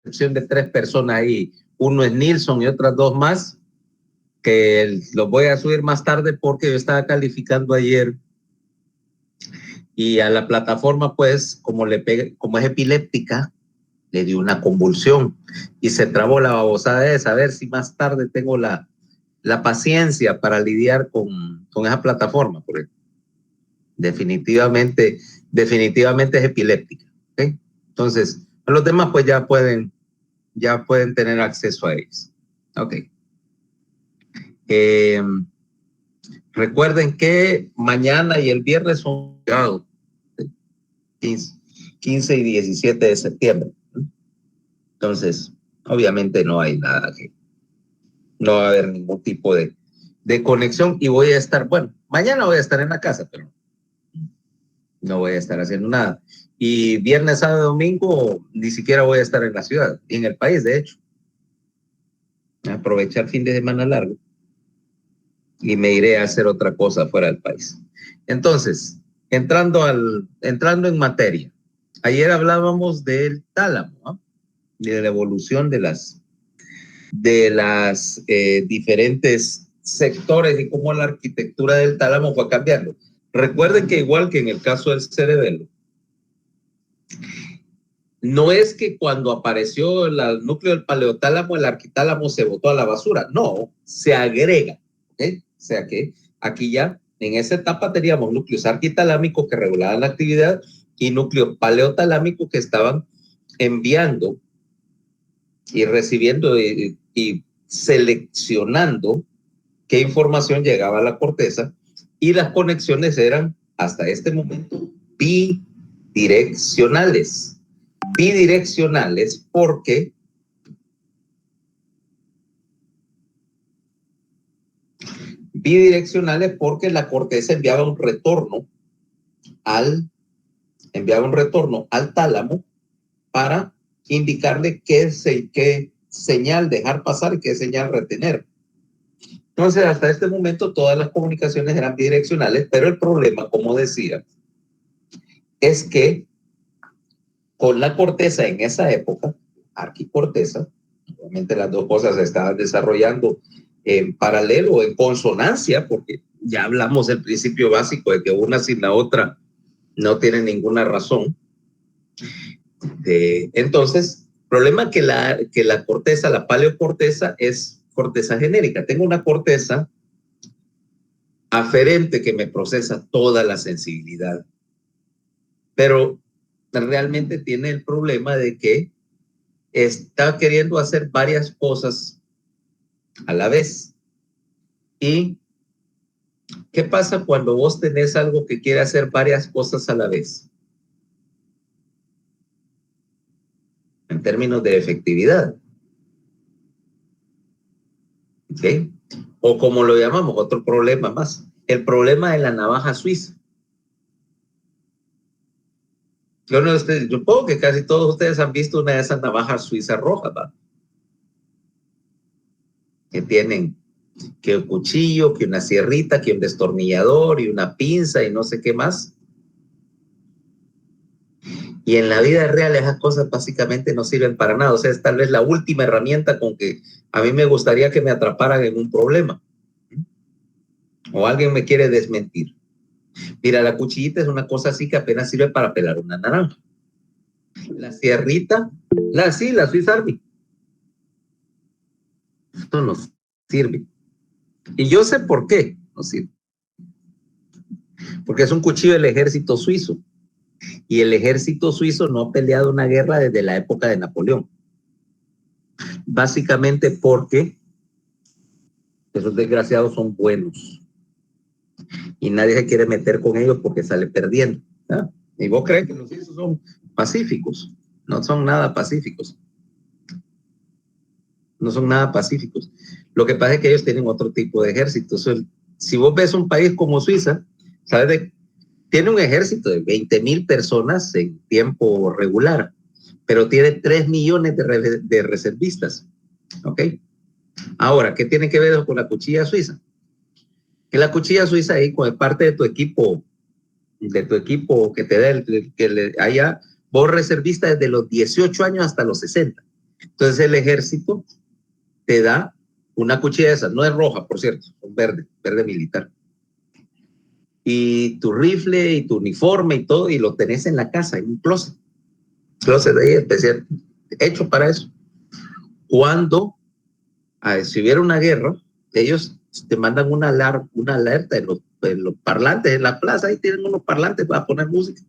excepción de 3 personas ahí. Uno es Nilson y otras 2 más, que los voy a subir más tarde porque yo estaba calificando ayer y a la plataforma, pues, como es epiléptica, le dio una convulsión y se trabó la babosada de saber si más tarde tengo la paciencia para lidiar con esa plataforma, porque definitivamente es epiléptica. ¿Okay? Entonces, los demás pues ya pueden tener acceso a ellos. Ok. Recuerden que mañana y el viernes son 15 y 17 de septiembre. Entonces, obviamente no hay nada no va a haber ningún tipo de conexión y voy a estar, bueno, mañana voy a estar en la casa, pero no voy a estar haciendo nada. Y viernes, sábado, domingo, ni siquiera voy a estar en la ciudad, en el país, de hecho. Aprovechar fin de semana largo y me iré a hacer otra cosa fuera del país. Entonces, entrando en materia, ayer hablábamos del tálamo, ¿no? De la evolución de las diferentes sectores y cómo la arquitectura del tálamo fue cambiando. Recuerden que igual que en el caso del cerebelo, no es que cuando apareció el núcleo del paleotálamo, el arquitálamo se botó a la basura. No, se agrega. ¿Okay? O sea que aquí ya, en esa etapa teníamos núcleos arquitalámicos que regulaban la actividad y núcleos paleotalámicos que estaban enviando y recibiendo y seleccionando qué información llegaba a la corteza, y las conexiones eran, hasta este momento, bidireccionales. Bidireccionales porque la corteza enviaba un retorno al tálamo para indicarle qué señal dejar pasar y qué señal retener. Entonces, hasta este momento todas las comunicaciones eran bidireccionales, pero el problema, como decía, es que con la corteza en esa época, arquicorteza, obviamente las dos cosas se estaban desarrollando en paralelo, en consonancia, porque ya hablamos del principio básico de que una sin la otra no tiene ninguna razón. Entonces, problema que la corteza, la paleocorteza, es corteza genérica. Tengo una corteza aferente que me procesa toda la sensibilidad, pero realmente tiene el problema de que está queriendo hacer varias cosas a la vez. ¿Y qué pasa cuando vos tenés algo que quiere hacer varias cosas a la vez? En términos de efectividad. ¿Ok? O como lo llamamos, otro problema más. El problema de la navaja suiza. Yo supongo que casi todos ustedes han visto una de esas navajas suizas rojas, ¿va? Que tienen que un cuchillo, que una sierrita, que un destornillador y una pinza y no sé qué más. Y en la vida real esas cosas básicamente no sirven para nada. O sea, es tal vez la última herramienta con que a mí me gustaría que me atraparan en un problema. O alguien me quiere desmentir. Mira, la cuchillita es una cosa así que apenas sirve para pelar una naranja. La sierrita, la Swiss Army. Esto no sirve. Y yo sé por qué no sirve. Porque es un cuchillo del ejército suizo. Y el ejército suizo no ha peleado una guerra desde la época de Napoleón. Básicamente porque esos desgraciados son buenos. Y nadie se quiere meter con ellos porque sale perdiendo. ¿Ah? Y vos crees que los suizos son pacíficos. No son nada pacíficos. No son nada pacíficos. Lo que pasa es que ellos tienen otro tipo de ejército. Si vos ves un país como Suiza, ¿sabes? Tiene un ejército de 20,000 personas en tiempo regular, pero tiene 3 millones de reservistas. ¿Ok? Ahora, ¿qué tiene que ver con la cuchilla suiza? Que la cuchilla suiza ahí, con parte de tu equipo que te da allá, vos reservista desde los 18 años hasta los 60. Entonces el ejército te da una cuchilla de esas, no es roja, por cierto, es verde, verde militar. Y tu rifle y tu uniforme y todo, y lo tenés en la casa, en un closet de ahí especial, hecho para eso. Cuando si hubiera una guerra, ellos te mandan una alerta en los parlantes, en la plaza, ahí tienen unos parlantes para poner música,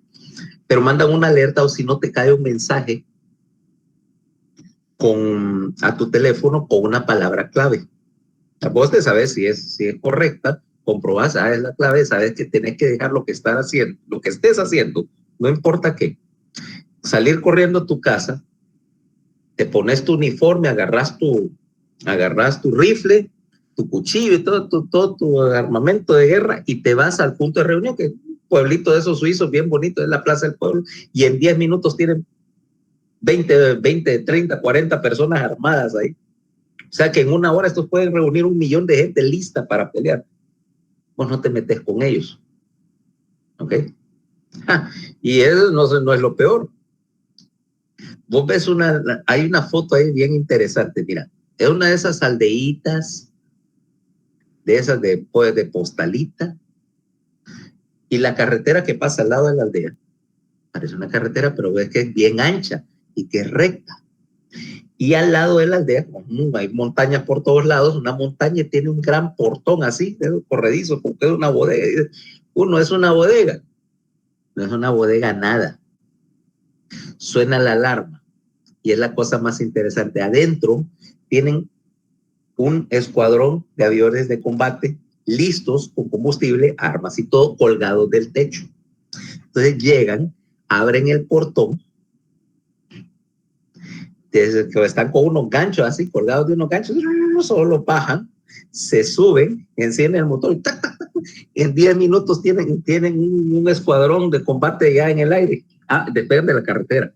pero mandan una alerta o si no te cae un mensaje a tu teléfono con una palabra clave. Vos te sabes si es correcta, comprobás, sabes la clave, sabes que tenés que dejar lo que estás haciendo, lo que estés haciendo, no importa qué. Salir corriendo a tu casa, te pones tu uniforme, agarras tu rifle, tu cuchillo y todo tu armamento de guerra y te vas al punto de reunión, que es un pueblito de esos suizos bien bonito, es la Plaza del Pueblo, y en 10 minutos tienen 20, 30, 40 personas armadas ahí. O sea que en una hora estos pueden reunir 1 millón de gente lista para pelear. Vos no te metes con ellos. ¿Ok? Y eso no es lo peor. Vos ves hay una foto ahí bien interesante, mira. Es una de esas aldeitas, de esas de postalita, y la carretera que pasa al lado de la aldea, parece una carretera, pero ves que es bien ancha y que es recta. Y al lado de la aldea, hay montañas por todos lados, una montaña tiene un gran portón así, corredizo, porque es una bodega. Uno es una bodega, no es una bodega nada. Suena la alarma y es la cosa más interesante. Adentro tienen un escuadrón de aviones de combate listos con combustible, armas y todo colgados del techo. Entonces llegan, abren el portón, que están con unos ganchos así, colgados de unos ganchos, solo bajan, se suben, encienden el motor y en 10 minutos tienen un escuadrón de combate ya en el aire. Depende de la carretera,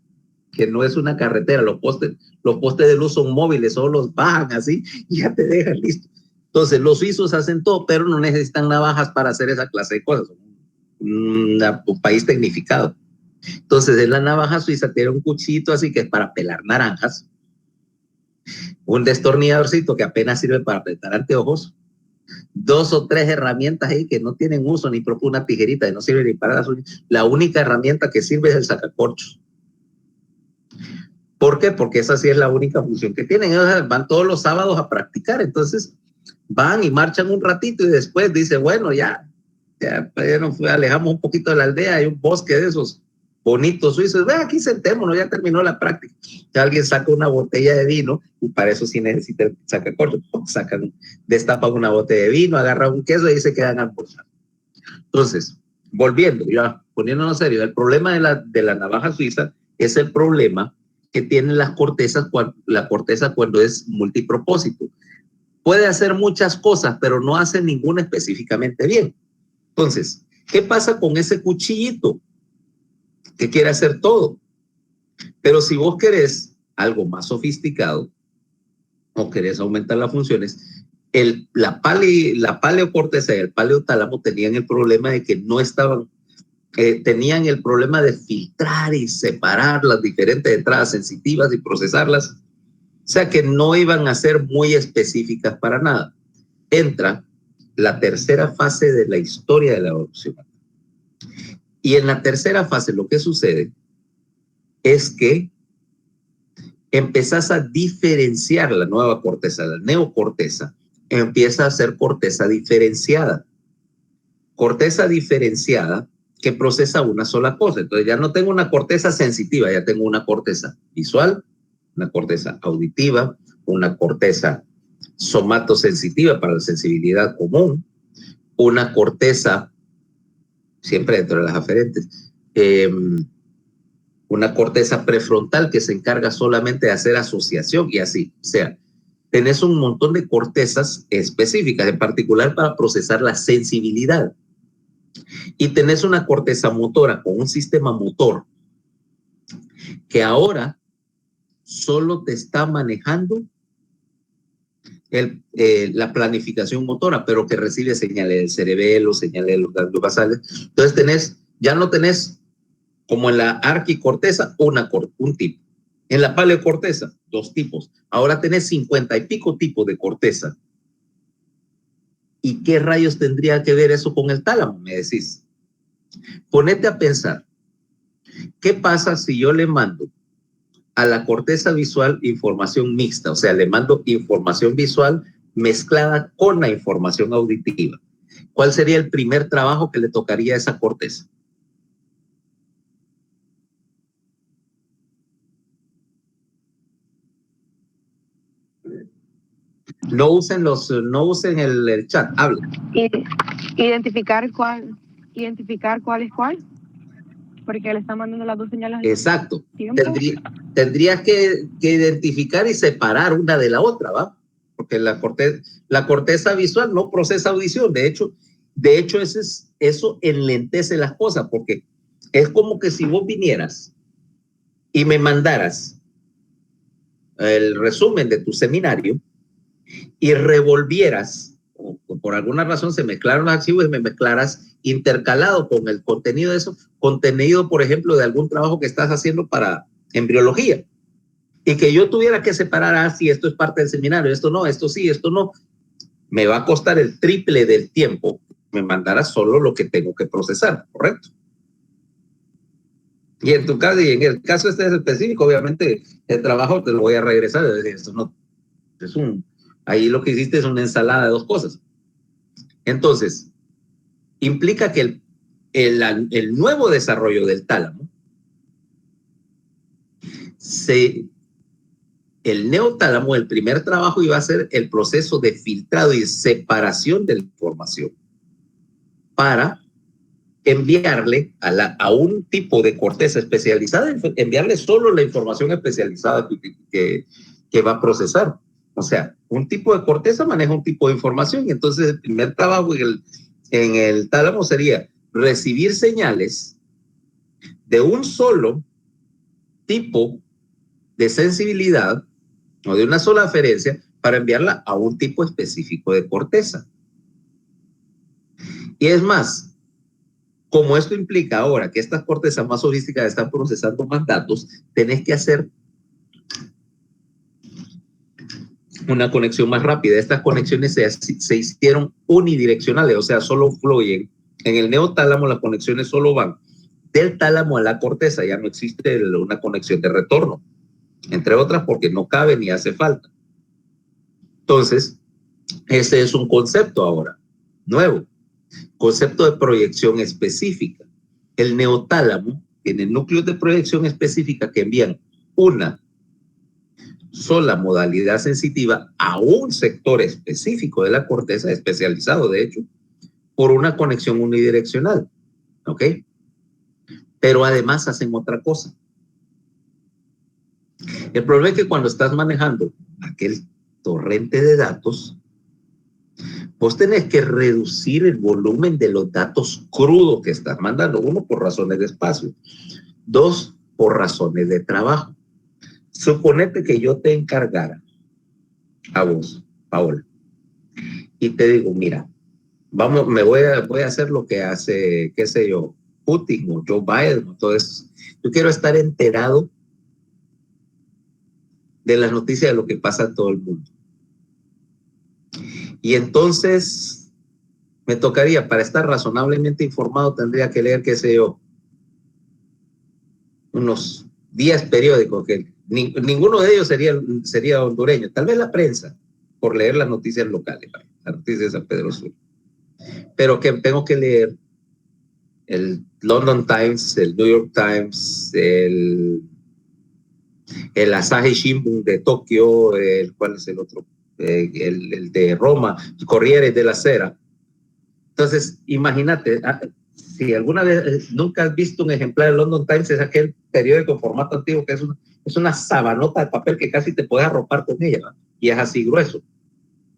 que no es una carretera, los postes de luz son móviles, solo los bajan así y ya te dejan listo. Entonces los suizos hacen todo, pero no necesitan navajas para hacer esa clase de cosas. Un país tecnificado. Entonces en la navaja suiza tiene un cuchillito así que es para pelar naranjas, un destornilladorcito que apenas sirve para apretar anteojos, 2 o 3 herramientas ahí que no tienen uso, ni propio una tijerita, que no sirve ni para las uñas. La única herramienta que sirve es el sacacorchos. ¿Por qué? Porque esa sí es la única función que tienen. Ellos van todos los sábados a practicar, entonces van y marchan un ratito y después dice, bueno, ya nos alejamos un poquito de la aldea, hay un bosque de esos bonitos suizos, aquí sentémonos, ya terminó la práctica. Ya alguien saca una botella de vino y para eso sí necesita el sacacorchos, destapan una botella de vino, agarran un queso y se quedan almorzando. Entonces, volviendo, ya poniéndonos serio, el problema de la navaja suiza es el problema que tienen la corteza cuando es multipropósito. Puede hacer muchas cosas, pero no hace ninguna específicamente bien. Entonces, ¿qué pasa con ese cuchillito? Que quiere hacer todo. Pero si vos querés algo más sofisticado o querés aumentar las funciones, la paleocorteza y el paleotálamo tenían el problema de que no estaban, tenían el problema de filtrar y separar las diferentes entradas sensitivas y procesarlas. O sea que no iban a ser muy específicas para nada. Entra la tercera fase de la historia de la evolución. Y en la tercera fase lo que sucede es que empezás a diferenciar la nueva corteza, la neocorteza, empieza a ser corteza diferenciada. Corteza diferenciada que procesa una sola cosa. Entonces ya no tengo una corteza sensitiva, ya tengo una corteza visual, una corteza auditiva, una corteza somatosensitiva para la sensibilidad común, una corteza, siempre dentro de las aferentes, una corteza prefrontal que se encarga solamente de hacer asociación y así. O sea, tenés un montón de cortezas específicas, en particular para procesar la sensibilidad. Y tenés una corteza motora con un sistema motor que ahora solo te está manejando la planificación motora, pero que recibe señales del cerebelo, señales de los ganglios basales. Entonces ya no tenés como en la arquicorteza un tipo. En la paleocorteza, 2 tipos. Ahora tenés 50 y pico tipos de corteza. ¿Y qué rayos tendría que ver eso con el tálamo? Me decís. Ponete a pensar, ¿qué pasa si yo le mando a la corteza visual información mixta? O sea, le mando información visual mezclada con la información auditiva. ¿Cuál sería el primer trabajo que le tocaría a esa corteza? No usen el chat, hablen. Identificar cuál es cuál, porque le están mandando las dos señales. Exacto. Tendrías que identificar y separar una de la otra, ¿va? Porque la corteza visual no procesa audición. De hecho eso enlentece las cosas, porque es como que si vos vinieras y me mandaras el resumen de tu seminario y revolvieras, o por alguna razón se mezclaron los archivos y me mezclaras intercalado con el contenido de eso, contenido, por ejemplo, de algún trabajo que estás haciendo para embriología, y que yo tuviera que separar, si esto es parte del seminario, esto no, esto sí, esto no, me va a costar el triple del tiempo, me mandará solo lo que tengo que procesar, ¿correcto? Y en tu caso, y en el caso este específico, obviamente el trabajo te lo voy a regresar, es decir, esto no es ahí lo que hiciste es una ensalada de 2 cosas. Entonces, implica que el nuevo desarrollo del tálamo, el neotálamo, el primer trabajo iba a ser el proceso de filtrado y separación de la información para enviarle a un tipo de corteza especializada, enviarle solo la información especializada que va a procesar. O sea, un tipo de corteza maneja un tipo de información, y entonces el primer trabajo en el tálamo sería recibir señales de un solo tipo de sensibilidad o de una sola aferencia para enviarla a un tipo específico de corteza. Y es más, como esto implica ahora que estas cortezas más sofisticadas están procesando más datos, tenés que hacer una conexión más rápida. Estas conexiones se hicieron unidireccionales, o sea, solo fluyen. En el neotálamo las conexiones solo van del tálamo a la corteza, ya no existe una conexión de retorno, entre otras porque no cabe ni hace falta. Entonces, ese es un concepto ahora nuevo, concepto de proyección específica. El neotálamo tiene núcleos de proyección específica que envían una sola modalidad sensitiva a un sector específico de la corteza, especializado de hecho, por una conexión unidireccional, ¿ok? Pero además hacen otra cosa. El problema es que cuando estás manejando aquel torrente de datos, vos tenés que reducir el volumen de los datos crudos que estás mandando. 1, por razones de espacio. 2, por razones de trabajo. Suponete que yo te encargara a vos, Paola, y te digo, mira, voy a hacer lo que hace, qué sé yo, Putin o Joe Biden o todo eso. Yo quiero estar enterado de las noticias de lo que pasa en todo el mundo. Y entonces me tocaría, para estar razonablemente informado, tendría que leer, qué sé yo, unos 10 periódicos, que ninguno de ellos sería hondureño, tal vez la prensa, por leer las noticias locales, las noticias de San Pedro Sur. Pero que tengo que leer el London Times, el New York Times, el Asahi Shimbun de Tokio, ¿cuál es el otro? El de Roma, Corriere della Sera. Entonces, imagínate, si alguna vez nunca has visto un ejemplar del London Times, es aquel periódico en formato antiguo que es una sabanota de papel que casi te puedes arropar con ella, ¿no? Y es así grueso.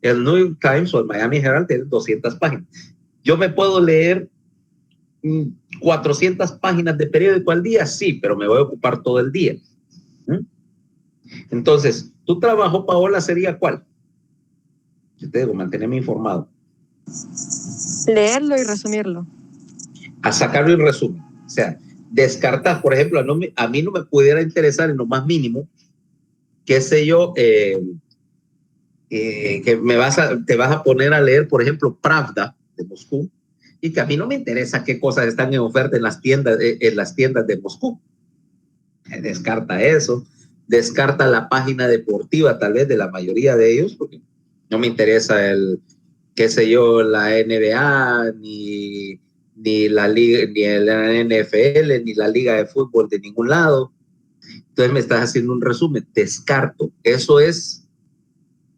El New York Times o el Miami Herald tiene 200 páginas. Yo me puedo leer 400 páginas de periódico al día, sí, pero me voy a ocupar todo el día. Entonces, tu trabajo, Paola, sería ¿cuál? Yo te digo, mantenerme informado. Leerlo y resumirlo. A sacarlo en resumen. O sea, descartar, por ejemplo, a mí no me pudiera interesar en lo más mínimo qué sé yo, que te vas a poner a leer, por ejemplo, Pravda de Moscú, y que a mí no me interesa qué cosas están en oferta en las tiendas de Moscú. Descarta eso, descarta la página deportiva tal vez de la mayoría de ellos, porque no me interesa qué sé yo, la NBA, ni la liga, ni la NFL, ni la liga de fútbol de ningún lado. Entonces me estás haciendo un resumen, descarto. Eso es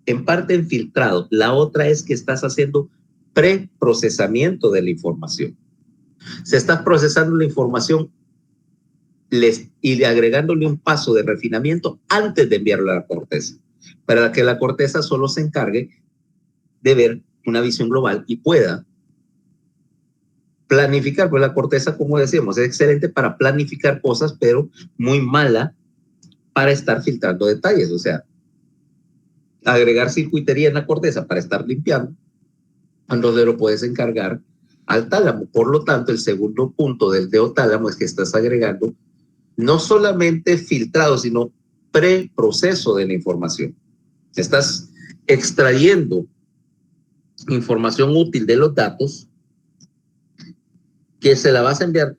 en parte infiltrado. La otra es que estás haciendo preprocesamiento de la información. Se está procesando la información y agregándole un paso de refinamiento antes de enviarlo a la corteza, para que la corteza solo se encargue de ver una visión global y pueda planificar. Pues la corteza, como decíamos, es excelente para planificar cosas, pero muy mala para estar filtrando detalles. O sea, agregar circuitería en la corteza para estar limpiando, entonces lo puedes encargar al tálamo. Por lo tanto, el segundo punto del neotálamo es que estás agregando no solamente filtrado, sino preproceso de la información. Estás extrayendo información útil de los datos que se la vas a enviar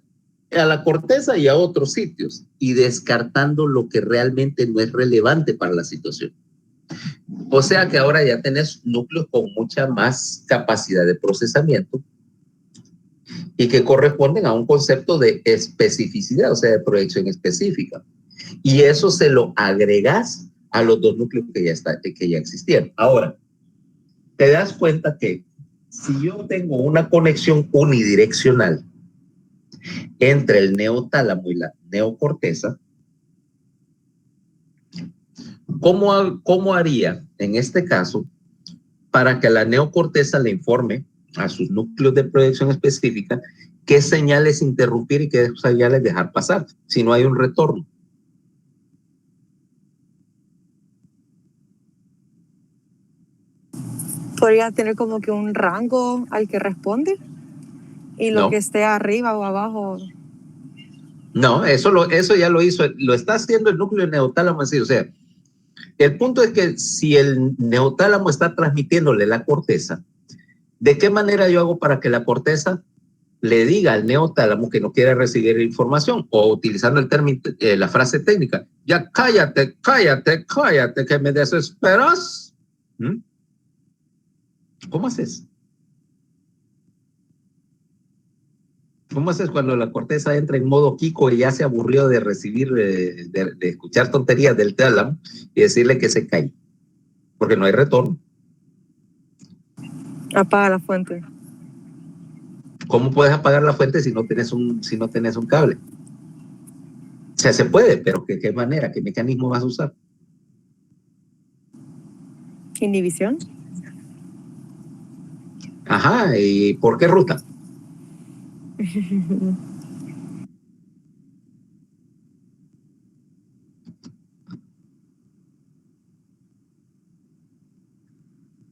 a la corteza y a otros sitios y descartando lo que realmente no es relevante para la situación. O sea que ahora ya tenés núcleos con mucha más capacidad de procesamiento y que corresponden a un concepto de especificidad, o sea, de proyección específica. Y eso se lo agregas a los dos núcleos que ya existían. Ahora, te das cuenta que si yo tengo una conexión unidireccional entre el neotálamo y la neocorteza, ¿cómo haría en este caso para que la neocorteza le informe a sus núcleos de proyección específica qué señales interrumpir y qué señales dejar pasar si no hay un retorno? Podría tener como que un rango al que responde y lo No, que esté arriba o abajo. no, eso ya lo hizo, lo está haciendo el núcleo neotálamo así. O sea, el punto es que si el neotálamo está transmitiéndole la corteza, ¿de qué manera yo hago para que la corteza le diga al neotálamo que no quiere recibir información? O utilizando el término, la frase técnica, ya cállate, cállate, cállate, que me desesperas. ¿Mm? ¿Cómo haces? ¿Cómo haces cuando la corteza entra en modo Kiko y ya se aburrió de recibir, de escuchar tonterías del tálamo y decirle que se calle? Porque no hay retorno. Apaga la fuente. ¿Cómo puedes apagar la fuente si no tenés un cable? O sea, se puede, pero ¿qué manera? ¿Qué mecanismo vas a usar? Inhibición. Ajá, ¿y por qué ruta?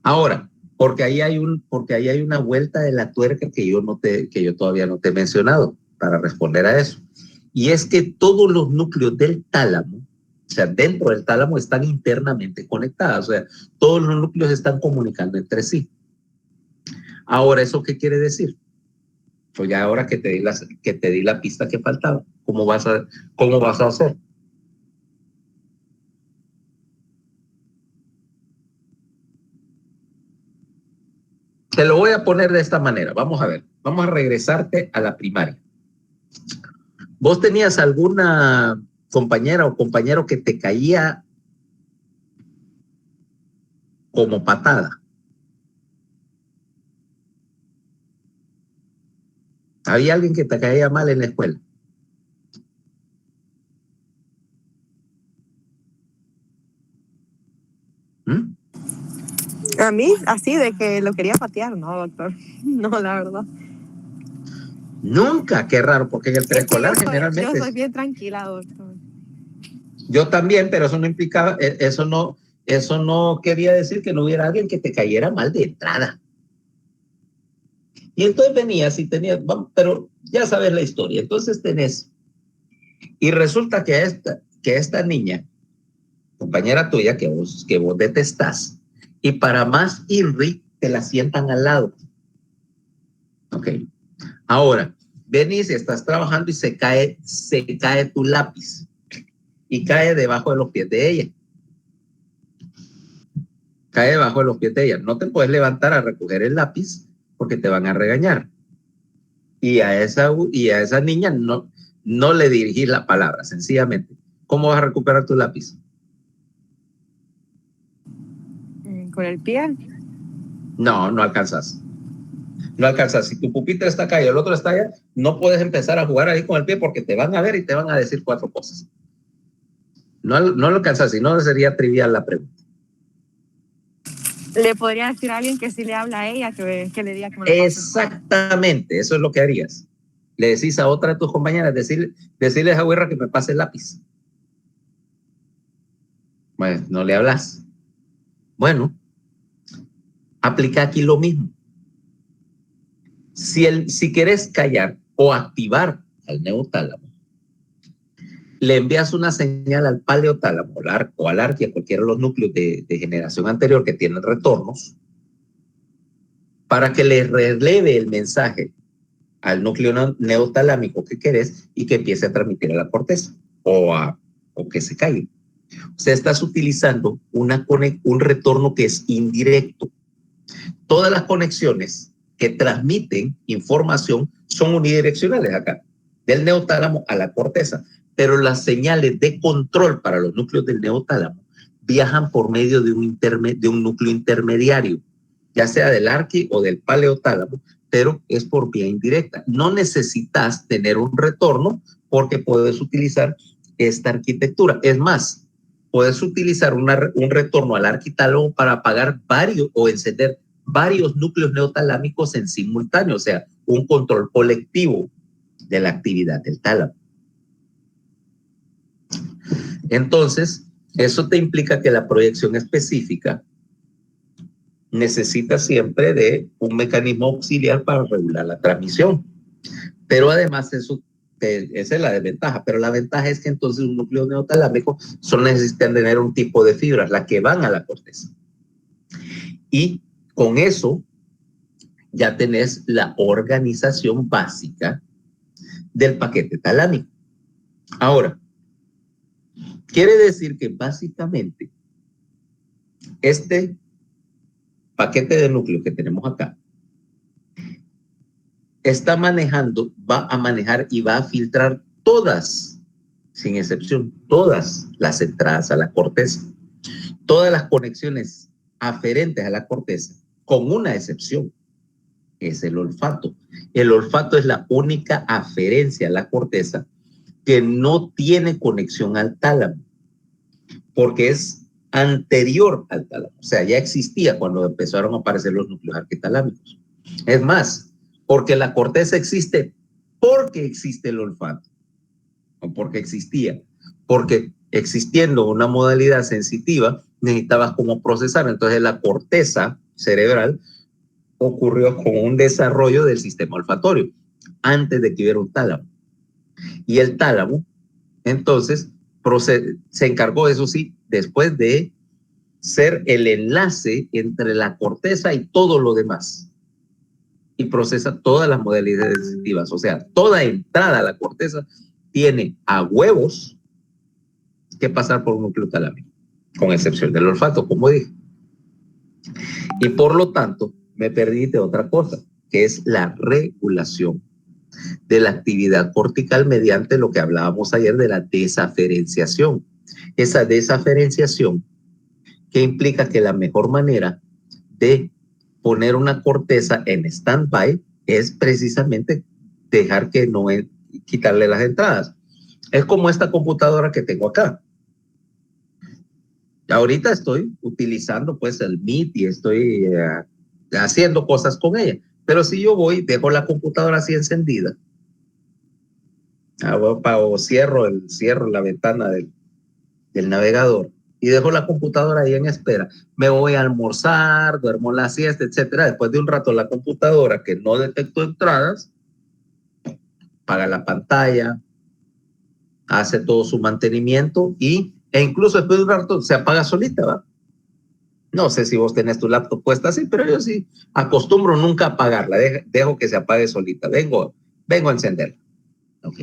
Ahora, porque ahí hay una vuelta de la tuerca que yo todavía no te he mencionado para responder a eso. Y es que todos los núcleos del tálamo, o sea, dentro del tálamo están internamente conectados, o sea, todos los núcleos están comunicando entre sí. Ahora, ¿eso qué quiere decir? Pues ya ahora que te di la pista que faltaba, ¿cómo vas a hacer? Te lo voy a poner de esta manera. Vamos a ver. Vamos a regresarte a la primaria. ¿Vos tenías alguna compañera o compañero que te caía como patada? ¿Había alguien que te caía mal en la escuela? ¿Mm? A mí, así de que lo quería patear, no, doctor. No, la verdad. Nunca, qué raro, porque en el Es que preescolar yo generalmente soy bien tranquila, doctor. yo también, pero eso no implicaba, eso no quería decir que no hubiera alguien que te cayera mal de entrada. Y entonces venías y tenías, pero ya sabes la historia. Entonces tenés, y resulta que esta niña compañera tuya que vos detestás, y para más INRI te la sientan al lado. Ok. Ahora, venís y estás trabajando y se cae tu lápiz y cae debajo de los pies de ella. Cae debajo de los pies de ella. No te puedes levantar a recoger el lápiz porque te van a regañar. Y a esa niña no le dirigís la palabra, sencillamente. ¿Cómo vas a recuperar tu lápiz? Con el pie. No alcanzas. No alcanzas. Si tu pupitre está acá y el otro está allá, no puedes empezar a jugar ahí con el pie porque te van a ver y te van a decir 4 cosas. No lo alcanzas, si no sería trivial la pregunta. Le podría decir a alguien que sí le habla a ella, que le diga que me lo pase. Exactamente, eso es lo que harías. Le decís a otra de tus compañeras, decirle a Huirra que me pase el lápiz. Bueno, no le hablas. Bueno, aplica aquí lo mismo. Si quieres callar o activar al neotálamo, le envías una señal al paleotálamo o al arquia, cualquiera de los núcleos de generación anterior que tienen retornos, para que le releve el mensaje al núcleo neotalámico que querés y que empiece a transmitir a la corteza o que se caiga. O sea, estás utilizando un retorno que es indirecto. Todas las conexiones que transmiten información son unidireccionales acá, del neotálamo a la corteza, pero las señales de control para los núcleos del neotálamo viajan por medio de un núcleo intermediario, ya sea del arqui o del paleotálamo, pero es por vía indirecta. No necesitas tener un retorno porque puedes utilizar esta arquitectura. Es más, puedes utilizar un retorno al arquitálamo para apagar varios o encender varios núcleos neotalámicos en simultáneo, o sea, un control colectivo de la actividad del tálamo. Entonces, eso te implica que la proyección específica necesita siempre de un mecanismo auxiliar para regular la transmisión. Pero además esa es la desventaja, pero la ventaja es que entonces un núcleo neotalámico solo necesitan tener un tipo de fibras, las que van a la corteza. Y con eso ya tenés la organización básica del paquete talámico. Ahora, quiere decir que básicamente este paquete de núcleo que tenemos acá va a manejar y va a filtrar todas, sin excepción, todas las entradas a la corteza, todas las conexiones aferentes a la corteza, con una excepción, es el olfato. El olfato es la única aferencia a la corteza que no tiene conexión al tálamo, porque es anterior al tálamo, o sea, ya existía cuando empezaron a aparecer los núcleos arquitalámicos. Es más, porque la corteza existe porque existe el olfato, o porque existía, porque existiendo una modalidad sensitiva, necesitabas cómo procesar, entonces la corteza cerebral ocurrió con un desarrollo del sistema olfatorio, antes de que hubiera un tálamo. Y el tálamo, entonces, se encargó, eso sí, después de ser el enlace entre la corteza y todo lo demás. Y procesa todas las modalidades sensitivas. O sea, toda entrada a la corteza tiene a huevos que pasar por un núcleo talámico, con excepción del olfato, como dije. Y por lo tanto, me perdí de otra cosa, que es la regulación de la actividad cortical mediante lo que hablábamos ayer de la desaferenciación. Esa desaferenciación que implica que la mejor manera de poner una corteza en stand-by es precisamente dejar que no quitarle las entradas. Es como esta computadora que tengo acá. Ahorita estoy utilizando pues el Meet y estoy haciendo cosas con ella. Pero si yo dejo la computadora así encendida, o cierro la ventana del navegador y dejo la computadora ahí en espera, me voy a almorzar, duermo la siesta, etcétera. Después de un rato la computadora que no detectó entradas, apaga la pantalla, hace todo su mantenimiento y E incluso después de un rato se apaga solita, ¿va? No sé si vos tenés tu laptop puesta así, pero yo sí acostumbro nunca a apagarla. Dejo que se apague solita. Vengo a encenderla. Ok.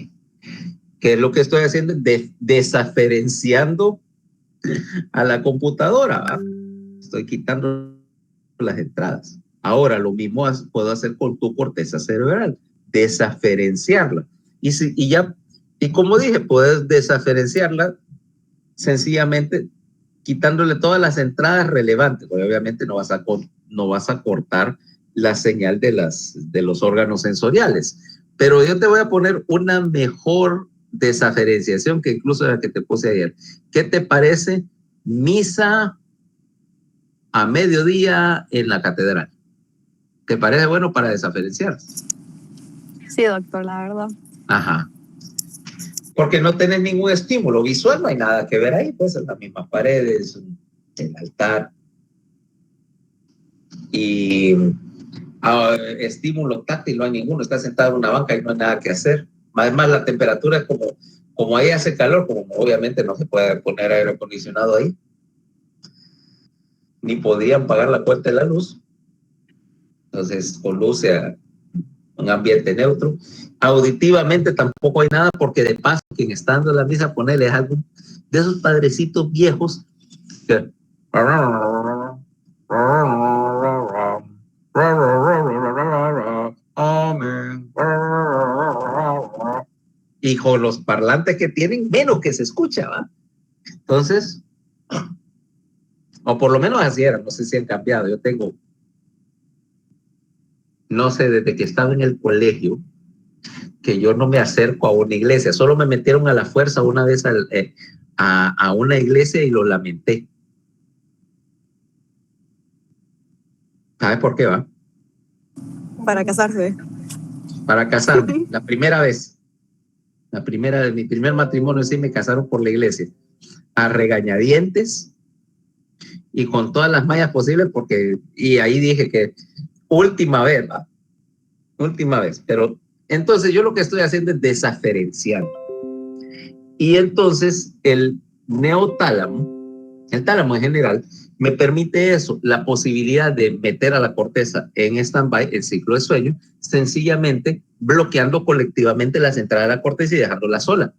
¿Qué es lo que estoy haciendo? Desaferenciando a la computadora, ¿va? Estoy quitando las entradas. Ahora, lo mismo puedo hacer con tu corteza cerebral. Desaferenciarla. Y como dije, puedes desaferenciarla sencillamente quitándole todas las entradas relevantes, porque obviamente no vas a cortar la señal de los órganos sensoriales. Pero yo te voy a poner una mejor desaferenciación que incluso la que te puse ayer. ¿Qué te parece misa a mediodía en la catedral? ¿Te parece bueno para desaferenciar? Sí, doctor, la verdad. Ajá. Porque no tenés ningún estímulo visual, no hay nada que ver ahí, pues en las mismas paredes, el altar. Y estímulo táctil no hay ninguno, está sentado en una banca y no hay nada que hacer. Además, la temperatura es como ahí hace calor, como obviamente no se puede poner aire acondicionado ahí, ni podrían pagar la cuenta de la luz. Entonces, conduce a un ambiente neutro. Auditivamente tampoco hay nada, porque de paso, quien está dando la misa, ponerle algo de esos padrecitos viejos que y con los parlantes que tienen, menos que se escucha, ¿va? Entonces, o por lo menos así era, no sé si han cambiado. Yo tengo, no sé, desde que estaba en el colegio, que yo no me acerco a una iglesia, solo me metieron a la fuerza una vez a una iglesia y lo lamenté. ¿Sabes por qué, va? Para casarse. Para casarme, la primera vez. Mi primer matrimonio, sí, me casaron por la iglesia, a regañadientes y con todas las mallas posibles, y ahí dije que última vez, ¿va? Última vez, pero entonces yo lo que estoy haciendo es desaferenciando. Y entonces el tálamo en general, me permite eso, la posibilidad de meter a la corteza en stand-by, el ciclo de sueño, sencillamente bloqueando colectivamente las entradas de la corteza y dejándola sola.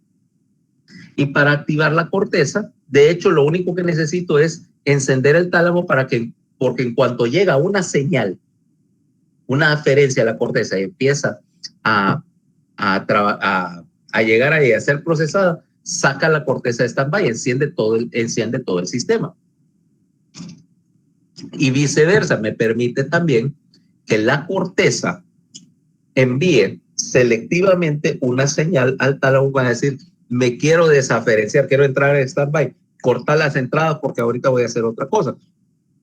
Y para activar la corteza, de hecho, lo único que necesito es encender el tálamo porque en cuanto llega una señal, una aferencia a la corteza y empieza a, a llegar ahí a ser procesada, saca la corteza de stand-by, enciende todo el sistema. Y viceversa, me permite también que la corteza envíe selectivamente una señal al tálamo para decir, me quiero desaferenciar, quiero entrar en stand-by, cortar las entradas porque ahorita voy a hacer otra cosa.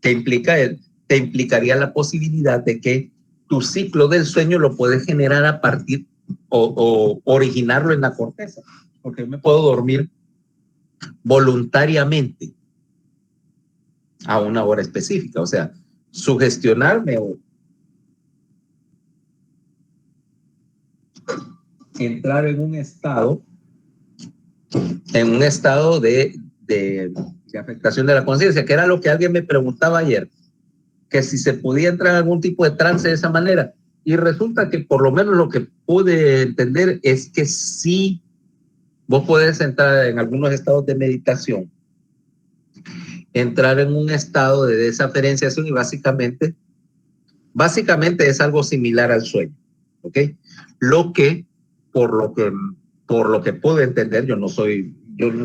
Te implicaría la posibilidad de que tu ciclo del sueño lo puedes generar a partir o originarlo en la corteza, porque me puedo dormir voluntariamente a una hora específica, o sea, sugestionarme o entrar en un estado de afectación de la conciencia, que era lo que alguien me preguntaba ayer, que si se podía entrar en algún tipo de trance de esa manera. Y resulta que por lo menos lo que pude entender es que sí, vos podés entrar en algunos estados de meditación, entrar en un estado de desaferenciación y básicamente es algo similar al sueño, ¿ok? Lo que, por lo que pude entender, yo no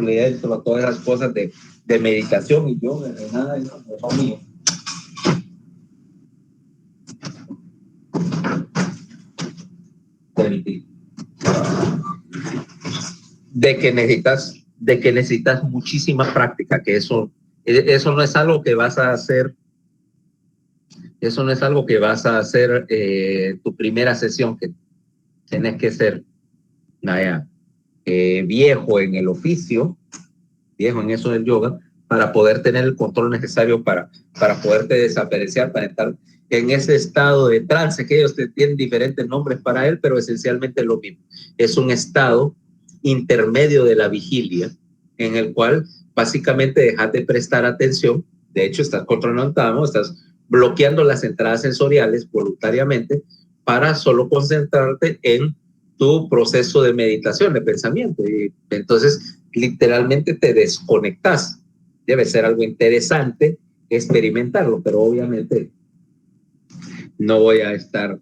le entro a todas esas cosas de meditación y yoga, de nada de eso, no son mío. De que necesitas muchísima práctica, que eso no es algo que vas a hacer. Eso no es algo que vas a hacer tu primera sesión, que tenés que ser viejo en el oficio, viejo en eso del yoga, para poder tener el control necesario para poderte desaparecer, para estar en ese estado de trance, que ellos tienen diferentes nombres para él, pero esencialmente es lo mismo. Es un estado intermedio de la vigilia, en el cual básicamente dejas de prestar atención. De hecho, estás controlando el tálamo, estás bloqueando las entradas sensoriales voluntariamente para solo concentrarte en tu proceso de meditación, de pensamiento. Y entonces, literalmente te desconectas. Debe ser algo interesante experimentarlo, pero obviamente no voy a estar,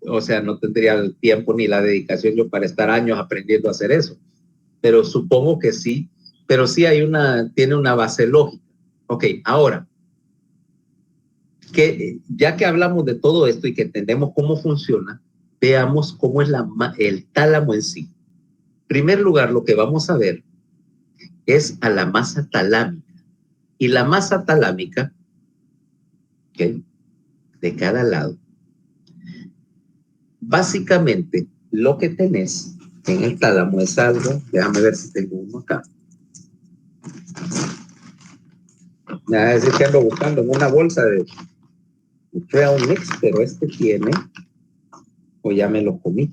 o sea, no tendría el tiempo ni la dedicación yo para estar años aprendiendo a hacer eso. Pero supongo que sí, pero sí tiene una base lógica. Ok, ahora, que ya que hablamos de todo esto y que entendemos cómo funciona, veamos cómo es el tálamo en sí. En primer lugar, lo que vamos a ver es a la masa talámica. Y la masa talámica, ¿okay?, de cada lado, básicamente lo que tenés en el tálamo es algo, déjame ver si tengo uno acá. Me va a decir que ando buscando en una bolsa de Trail Mix, pero este tiene, o ya me lo comí.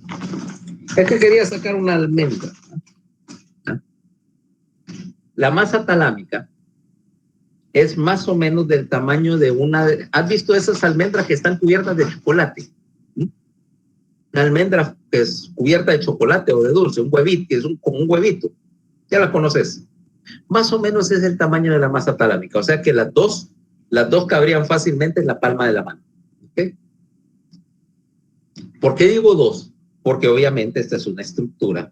Es que quería sacar una almendra. La masa talámica es más o menos del tamaño de una... ¿Has visto esas almendras que están cubiertas de chocolate? Una almendra que es cubierta de chocolate o de dulce, un huevito, que es como un huevito. Ya la conoces. Más o menos es el tamaño de la masa talámica. O sea que las dos cabrían fácilmente en la palma de la mano. ¿Okay? ¿Por qué digo dos? Porque obviamente esta es una estructura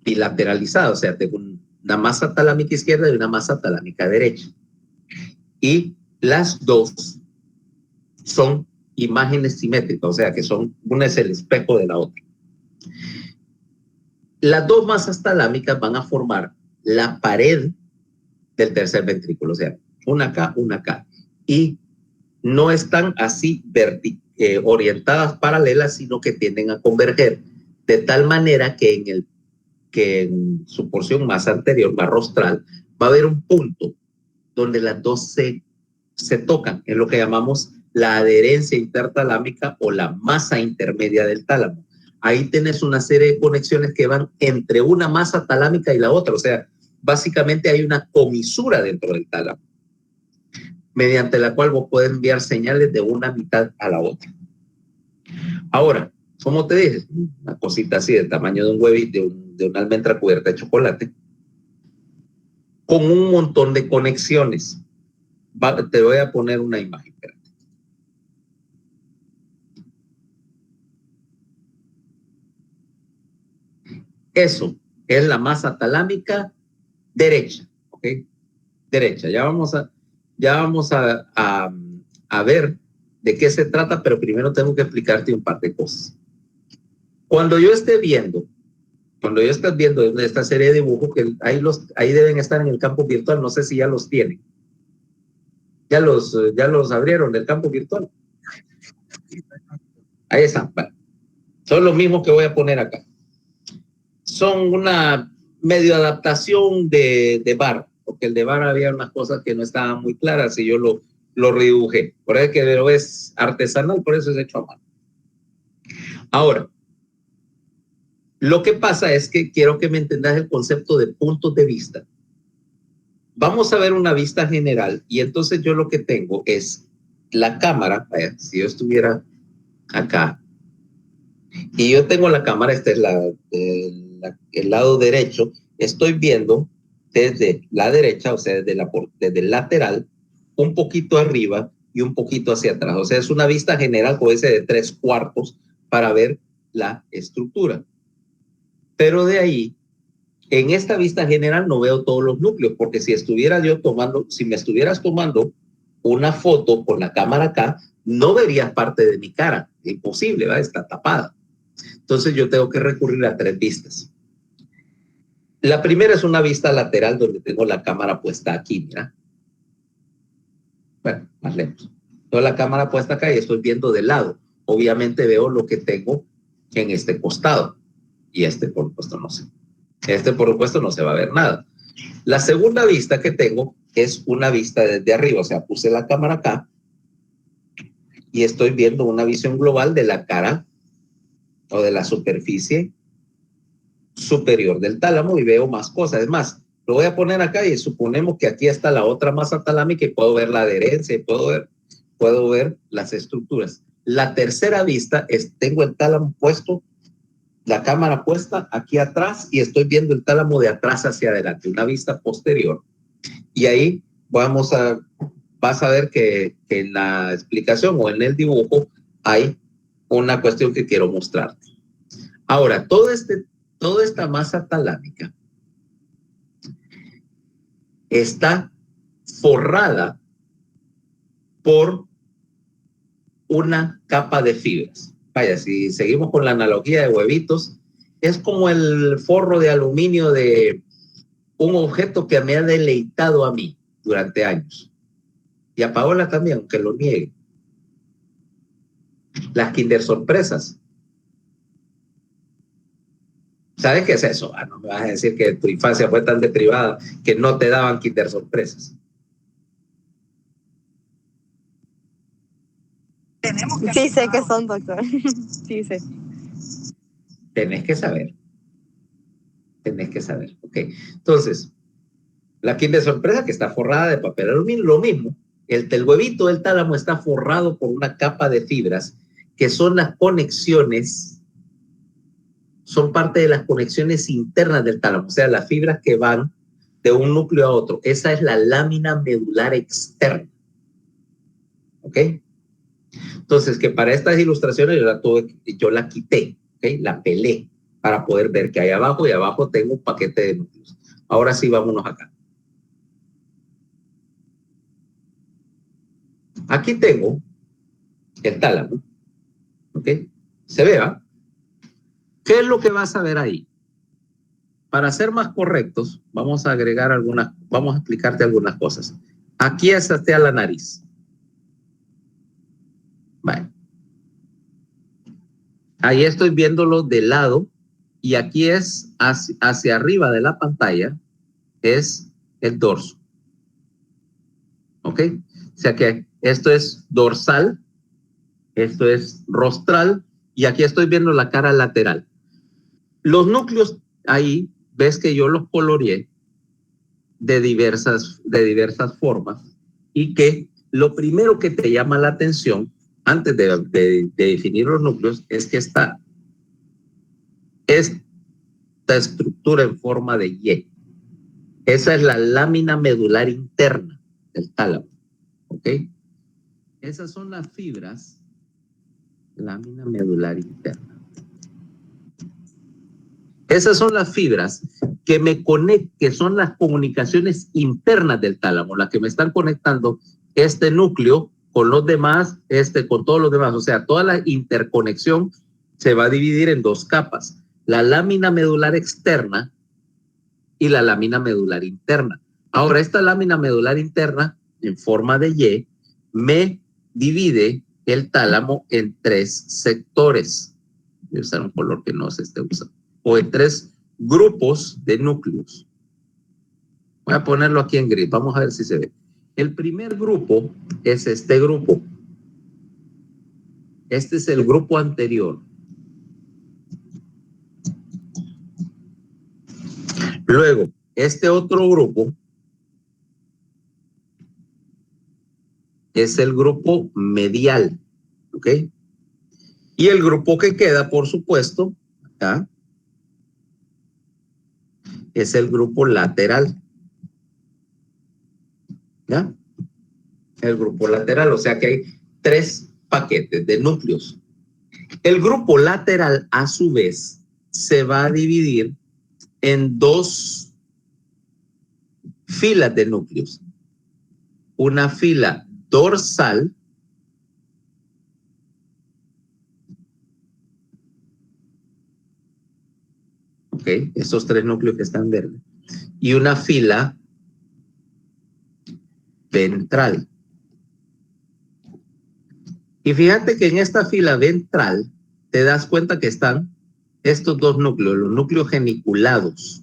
bilateralizada. O sea, tengo una masa talámica izquierda y una masa talámica derecha. Y las dos son imágenes simétricas, o sea que una es el espejo de la otra. Las dos masas talámicas van a formar la pared del tercer ventrículo, o sea, una acá. Y no están así orientadas paralelas, sino que tienden a converger de tal manera que en su porción más anterior, más rostral, va a haber un punto donde las dos se tocan, es lo que llamamos la adherencia intertalámica o la masa intermedia del tálamo. Ahí tienes una serie de conexiones que van entre una masa talámica y la otra, o sea, básicamente hay una comisura dentro del tálamo, mediante la cual vos puedes enviar señales de una mitad a la otra. Ahora, como te dije, una cosita así del tamaño de un huevito, de una almendra cubierta de chocolate, con un montón de conexiones. Te voy a poner una imagen. Espérate. Eso es la masa talámica derecha, ¿ok? Derecha. Ya vamos a ver de qué se trata, pero primero tengo que explicarte un par de cosas. Cuando yo esté viendo esta serie de dibujos, que ahí deben estar en el campo virtual, no sé si ya los tienen. Ya los abrieron del campo virtual. Ahí están. Bueno, son los mismos que voy a poner acá. Son una medio adaptación de bar, porque el de bar había unas cosas que no estaban muy claras y yo lo reduje. Por eso que lo es artesanal, por eso es hecho a mano. Ahora, lo que pasa es que quiero que me entendas el concepto de puntos de vista. Vamos a ver una vista general y entonces yo lo que tengo es la cámara. Vaya, si yo estuviera acá y yo tengo la cámara, esta es el lado derecho, estoy viendo desde la derecha, o sea, desde el lateral, un poquito arriba y un poquito hacia atrás. O sea, es una vista general con ese de 3/4 para ver la estructura. Pero de ahí, en esta vista general no veo todos los núcleos, porque si me estuvieras tomando una foto con la cámara acá, no verías parte de mi cara. Imposible, ¿va? Está tapada. Entonces yo tengo que recurrir a 3 vistas. La primera es una vista lateral donde tengo la cámara puesta aquí, mira. Bueno, más lejos. Tengo la cámara puesta acá y estoy viendo de lado. Obviamente veo lo que tengo en este costado. Y por supuesto, no sé. Por supuesto, no se va a ver nada. La segunda vista que tengo es una vista desde arriba. O sea, puse la cámara acá y estoy viendo una visión global de la cara o de la superficie superior del tálamo y veo más cosas. Es más, Lo voy a poner acá y suponemos que aquí está la otra masa talámica y puedo ver la adherencia y puedo ver las estructuras. La tercera vista es, tengo el tálamo puesto, la cámara puesta aquí atrás y estoy viendo el tálamo de atrás hacia adelante, una vista posterior. Y ahí vas a ver que en la explicación o en el dibujo hay una cuestión que quiero mostrarte. Ahora, toda esta masa talámica está forrada por una capa de fibras. Vaya, si seguimos con la analogía de huevitos, es como el forro de aluminio de un objeto que me ha deleitado a mí durante años. Y a Paola también, aunque lo niegue. Las Kinder Sorpresas. ¿Sabes qué es eso? No me vas a decir que tu infancia fue tan deprivada que no te daban Kinder Sorpresas. Sí sé que son, doctor. Sí sé. Tenés que saber. Ok. Entonces, la Kinder Sorpresa que está forrada de papel aluminio, lo mismo. El huevito del tálamo está forrado por una capa de fibras que son las conexiones, son parte de las conexiones internas del tálamo, o sea, las fibras que van de un núcleo a otro. Esa es la lámina medular externa. ¿Ok? Entonces, que para estas ilustraciones yo la quité, ¿ok? La pelé para poder ver que hay abajo y abajo tengo un paquete de núcleos. Ahora sí, vámonos acá. Aquí tengo el tálamo, ¿ok? Se vea. ¿Qué es lo que vas a ver ahí? Para ser más correctos, vamos a explicarte algunas cosas. Aquí está la nariz. Vale. Ahí estoy viéndolo de lado y aquí es hacia arriba de la pantalla es el dorso. ¿Ok? O sea que esto es dorsal, esto es rostral y aquí estoy viendo la cara lateral. Los núcleos ahí, ves que yo los coloreé de diversas formas y que lo primero que te llama la atención antes de definir los núcleos es que esta estructura en forma de Y. Esa es la lámina medular interna del tálamo. ¿Ok? Esas son las fibras, lámina medular interna. Esas son las fibras que que son las comunicaciones internas del tálamo, las que me están conectando este núcleo con los demás, con todos los demás. O sea, toda la interconexión se va a dividir en dos capas. La lámina medular externa y la lámina medular interna. Ahora, esta lámina medular interna, en forma de Y, me divide el tálamo en tres sectores. Voy a usar un color que no se esté usando. O en tres grupos de núcleos. Voy a ponerlo aquí en gris. Vamos a ver si se ve. El primer grupo es este grupo. Este es el grupo anterior. Luego, este otro grupo es el grupo medial, ¿ok? Y el grupo que queda, por supuesto, acá, es el grupo lateral. ¿Ya? El grupo lateral, o sea que hay tres paquetes de núcleos. El grupo lateral, a su vez, se va a dividir en dos filas de núcleos. Una fila dorsal ¿ok? Esos tres núcleos que están verdes. Y una fila ventral. Y fíjate que en esta fila ventral te das cuenta que están estos dos núcleos, los núcleos geniculados.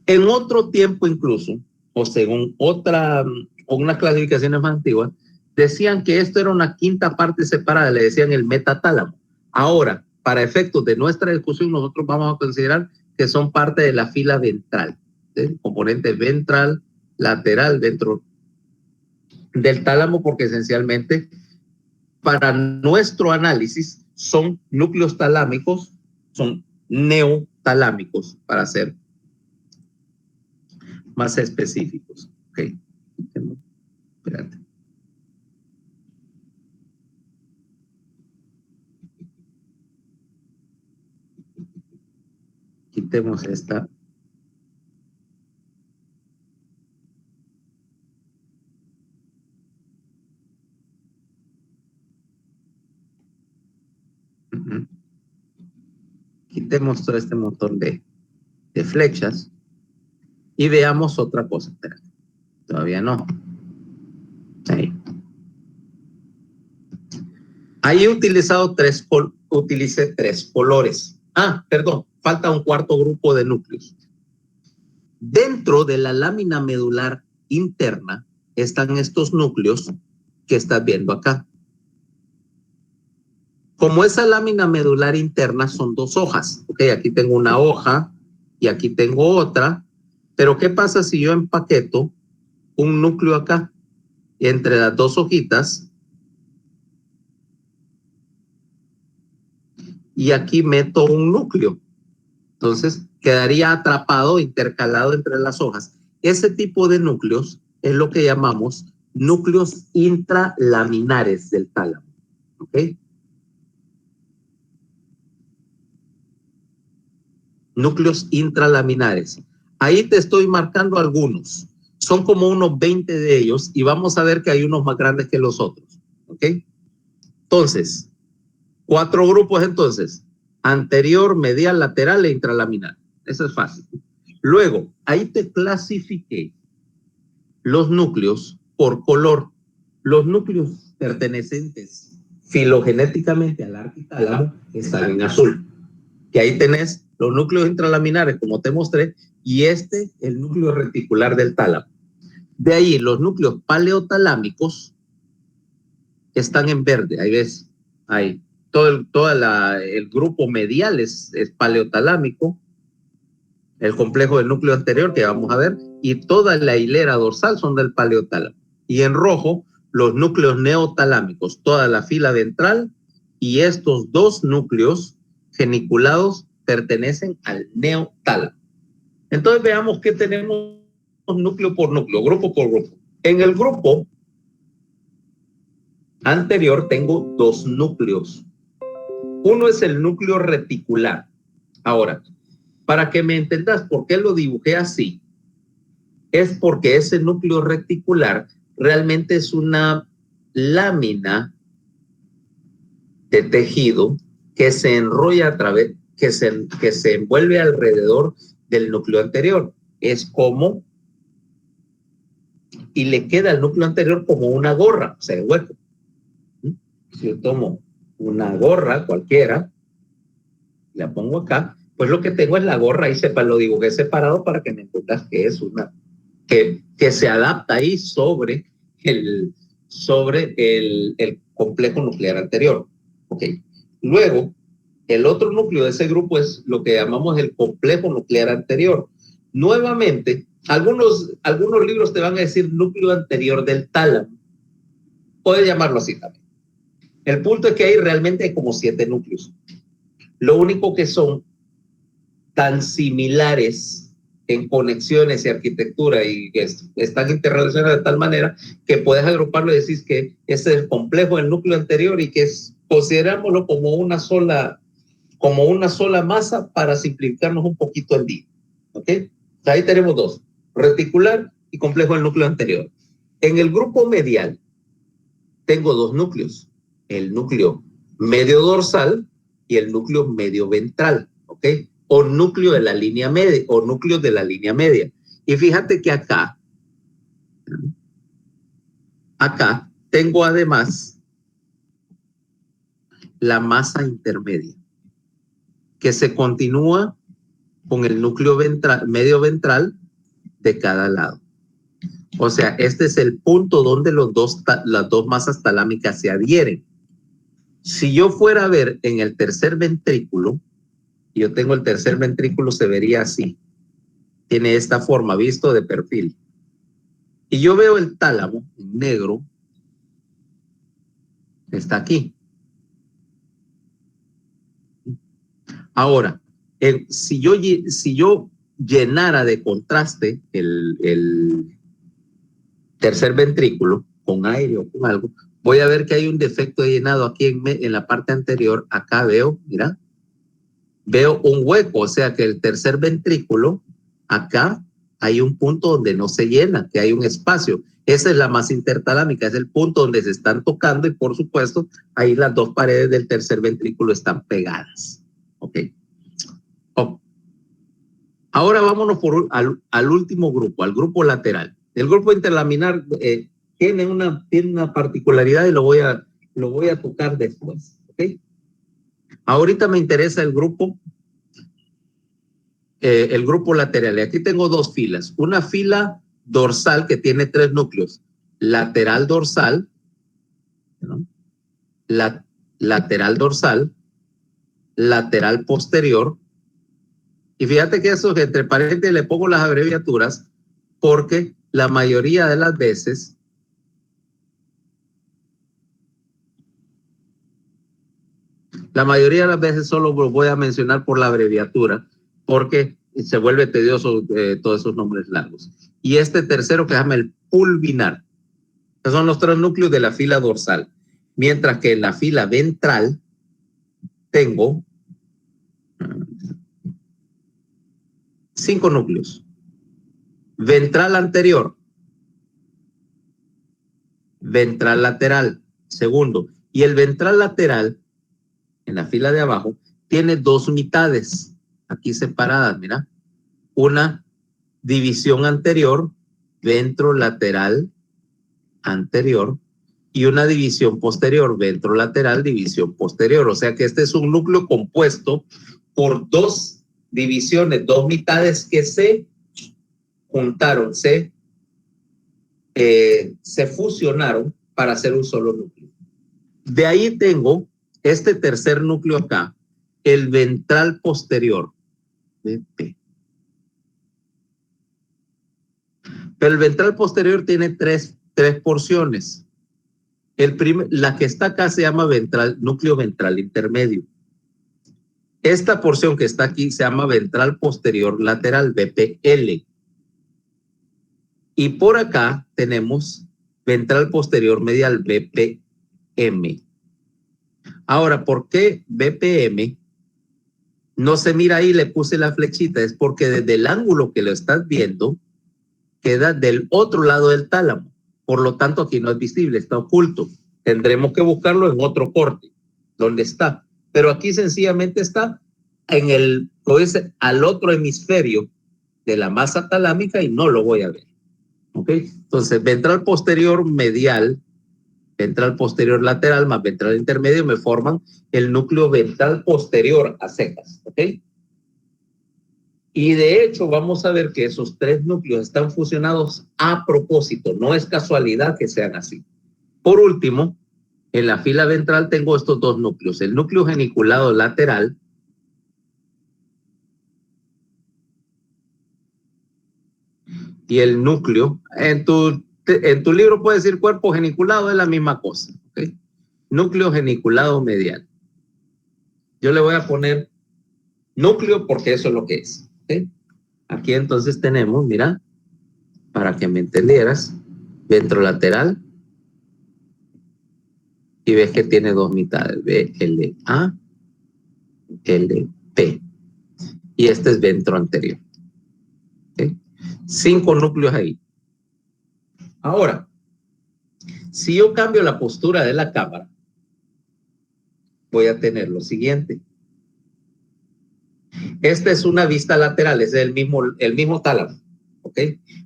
En otro tiempo incluso, o según unas clasificaciones más antiguas, decían que esto era una quinta parte separada, le decían el metatálamo. Ahora, para efectos de nuestra discusión, nosotros vamos a considerar que son parte de la fila ventral. el componente ventral, lateral dentro del tálamo, porque esencialmente para nuestro análisis son núcleos talámicos, son neotalámicos, para ser más específicos. Ok, espérate. Quitemos esta. Quitemos todo este montón de flechas y veamos otra cosa. Espera, todavía no. Ahí. Ahí he utilizado utilicé tres colores. Ah, perdón, falta un cuarto grupo de núcleos. Dentro de la lámina medular interna están estos núcleos que estás viendo acá. Como esa lámina medular interna son dos hojas, ok, aquí tengo una hoja y aquí tengo otra, pero ¿qué pasa si yo empaqueto un núcleo acá entre las dos hojitas y aquí meto un núcleo? Entonces quedaría atrapado, intercalado entre las hojas. Ese tipo de núcleos es lo que llamamos núcleos intralaminares del tálamo, ¿ok? Núcleos intralaminares. Ahí te estoy marcando algunos. Son como unos 20 de ellos y vamos a ver que hay unos más grandes que los otros, ¿ok? Entonces, 4 grupos entonces. Anterior, medial, lateral e intralaminar. Eso es fácil. Luego, ahí te clasifiqué los núcleos por color. Los núcleos pertenecientes filogenéticamente al arquitálamo están en azul. Que ahí tenés los núcleos intralaminares, como te mostré, y el núcleo reticular del tálamo. De ahí, los núcleos paleotalámicos están en verde. Ahí ves, ahí. Todo el grupo medial es paleotalámico, el complejo del núcleo anterior que vamos a ver, y toda la hilera dorsal son del paleotálamo. Y en rojo, los núcleos neotalámicos, toda la fila ventral, y estos dos núcleos geniculados pertenecen al neotálamo. Entonces veamos qué tenemos núcleo por núcleo, grupo por grupo. En el grupo anterior tengo dos núcleos. Uno es el núcleo reticular. Ahora, para que me entendas por qué lo dibujé así, es porque ese núcleo reticular realmente es una lámina de tejido que se enrolla a través, que se envuelve alrededor del núcleo anterior. Es como, y le queda al núcleo anterior como una gorra, o sea, el hueco. Si yo tomo una gorra cualquiera, la pongo acá, pues lo que tengo es la gorra y lo dibujé separado para que me entiendas que es una, que se adapta ahí sobre el complejo nuclear anterior. Ok. Luego, el otro núcleo de ese grupo es lo que llamamos el complejo nuclear anterior. Nuevamente, algunos libros te van a decir núcleo anterior del tálamo. Puedes llamarlo así también. El punto es que ahí realmente hay como 7 núcleos. Lo único que son tan similares en conexiones y arquitectura y que están interrelacionadas de tal manera que puedes agruparlo y decir que ese es el complejo del núcleo anterior y que considerámoslo como una sola masa para simplificarnos un poquito el día. ¿Ok? Ahí tenemos dos, reticular y complejo del núcleo anterior. En el grupo medial tengo dos núcleos, el núcleo medio dorsal y el núcleo medio ventral, ¿ok? O núcleo de la línea media, o núcleos de la línea media. Y fíjate que acá tengo además la masa intermedia, que se continúa con el núcleo ventral, medio ventral de cada lado. O sea, este es el punto donde las dos masas talámicas se adhieren. Si yo fuera a ver en el tercer ventrículo, yo tengo el tercer ventrículo, se vería así. Tiene esta forma, visto de perfil. Y yo veo el tálamo en negro, está aquí. Ahora, si yo llenara de contraste el tercer ventrículo con aire o con algo, voy a ver que hay un defecto de llenado aquí en la parte anterior. Acá veo, mira, veo un hueco, o sea que el tercer ventrículo, acá hay un punto donde no se llena, que hay un espacio. Esa es la masa intertalámica, es el punto donde se están tocando y por supuesto ahí las dos paredes del tercer ventrículo están pegadas. ¿Ok? Oh. Ahora vámonos al último grupo, al grupo lateral. El grupo interlaminar tiene una particularidad y lo voy a tocar después. ¿Ok? Ahorita me interesa el grupo lateral. Y aquí tengo dos filas. Una fila dorsal que tiene 3 núcleos. Lateral dorsal, ¿no? Lateral dorsal, lateral posterior. Y fíjate que eso, que entre paréntesis le pongo las abreviaturas, porque la mayoría de las veces solo lo voy a mencionar por la abreviatura, porque se vuelve tedioso todos esos nombres largos. Y este tercero que se llama el pulvinar. Esos son los 3 núcleos de la fila dorsal. Mientras que en la fila ventral tengo 5 núcleos. Ventral anterior, ventral lateral, segundo. Y el ventral lateral, en la fila de abajo, tiene 2 mitades, aquí separadas, mira. Una división anterior, ventrolateral anterior, y una división posterior, ventrolateral, división posterior. O sea que este es un núcleo compuesto por 2 divisiones, 2 mitades que se juntaron, se fusionaron para hacer un solo núcleo. De ahí tengo este tercer núcleo acá, el ventral posterior. BP. Pero el ventral posterior tiene tres porciones. La que está acá se llama núcleo ventral intermedio. Esta porción que está aquí se llama ventral posterior lateral, VPL. Y por acá tenemos ventral posterior medial, BPM. Ahora, ¿por qué BPM? No se mira ahí, le puse la flechita, es porque desde el ángulo que lo estás viendo, queda del otro lado del tálamo. Por lo tanto, aquí no es visible, está oculto. Tendremos que buscarlo en otro corte, donde está. Pero aquí sencillamente está al otro hemisferio de la masa talámica y no lo voy a ver. ¿Ok? Entonces, ventral posterior medial, ventral posterior lateral más ventral intermedio me forman el núcleo ventral posterior a secas. ¿Ok? Y de hecho vamos a ver que esos 3 núcleos están fusionados a propósito, no es casualidad que sean así. Por último, en la fila ventral tengo estos 2 núcleos, el núcleo geniculado lateral y el núcleo, en tu libro puede decir cuerpo geniculado, es la misma cosa. ¿Okay? Núcleo geniculado medial. Yo le voy a poner núcleo porque eso es lo que es. ¿Okay? Aquí entonces tenemos, mira, para que me entendieras, ventrolateral, y ves que tiene 2 mitades, VLA, LP. Y este es ventro anterior. ¿Okay? 5 núcleos ahí. Ahora, si yo cambio la postura de la cámara, voy a tener lo siguiente. Esta es una vista lateral, es el mismo tálamo. ¿Ok?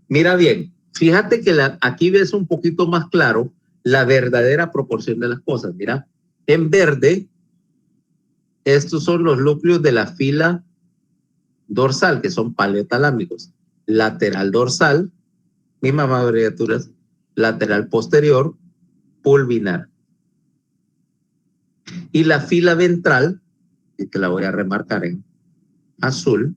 Mira bien, fíjate que aquí ves un poquito más claro la verdadera proporción de las cosas. Mira, en verde, estos son los núcleos de la fila dorsal, que son paleotalámicos. Lateral dorsal, mismas abreviaturas, lateral posterior, pulvinar. Y la fila ventral, que la voy a remarcar en azul,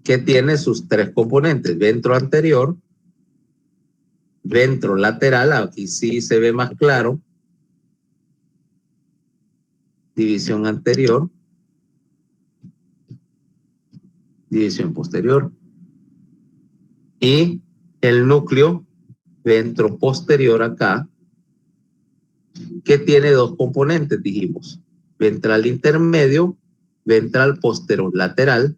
que tiene sus tres componentes: ventro anterior, ventro lateral, aquí sí se ve más claro, división anterior, división posterior, y el núcleo ventro posterior acá, que tiene dos componentes, dijimos: ventral intermedio, ventral posterolateral,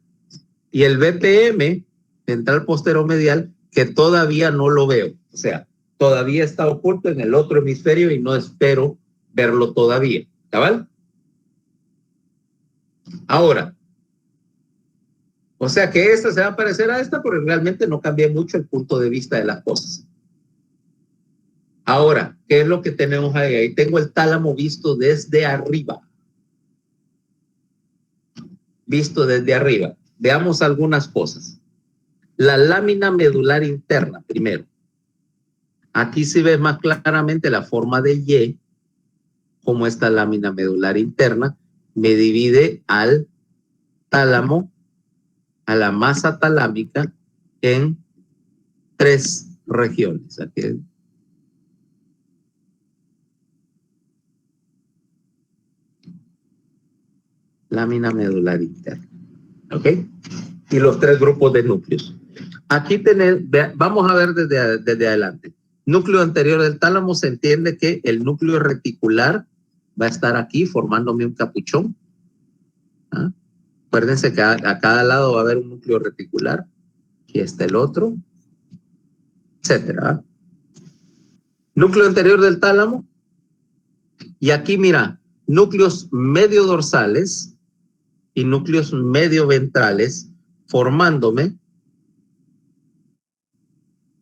y el VPM, ventral posteromedial, que todavía no lo veo. O sea, todavía está oculto en el otro hemisferio y no espero verlo todavía. ¿Cabal? Ahora, o sea que esta se va a parecer a esta, pero realmente no cambia mucho el punto de vista de las cosas. Ahora, ¿qué es lo que tenemos ahí? Ahí tengo el tálamo visto desde arriba. Visto desde arriba. Veamos algunas cosas. La lámina medular interna, primero. Aquí se ve más claramente la forma de Y, como esta lámina medular interna me divide al tálamo, a la masa talámica, en tres regiones. Aquí. Lámina medular interna. ¿Ok? Y los tres grupos de núcleos. Aquí vamos a ver desde adelante. Núcleo anterior del tálamo, se entiende que el núcleo reticular va a estar aquí formándome un capuchón. ¿Ah? Acuérdense que a cada lado va a haber un núcleo reticular. Aquí está el otro, etcétera. Núcleo anterior del tálamo. Y aquí, mira, núcleos medio dorsales y núcleos medio ventrales formándome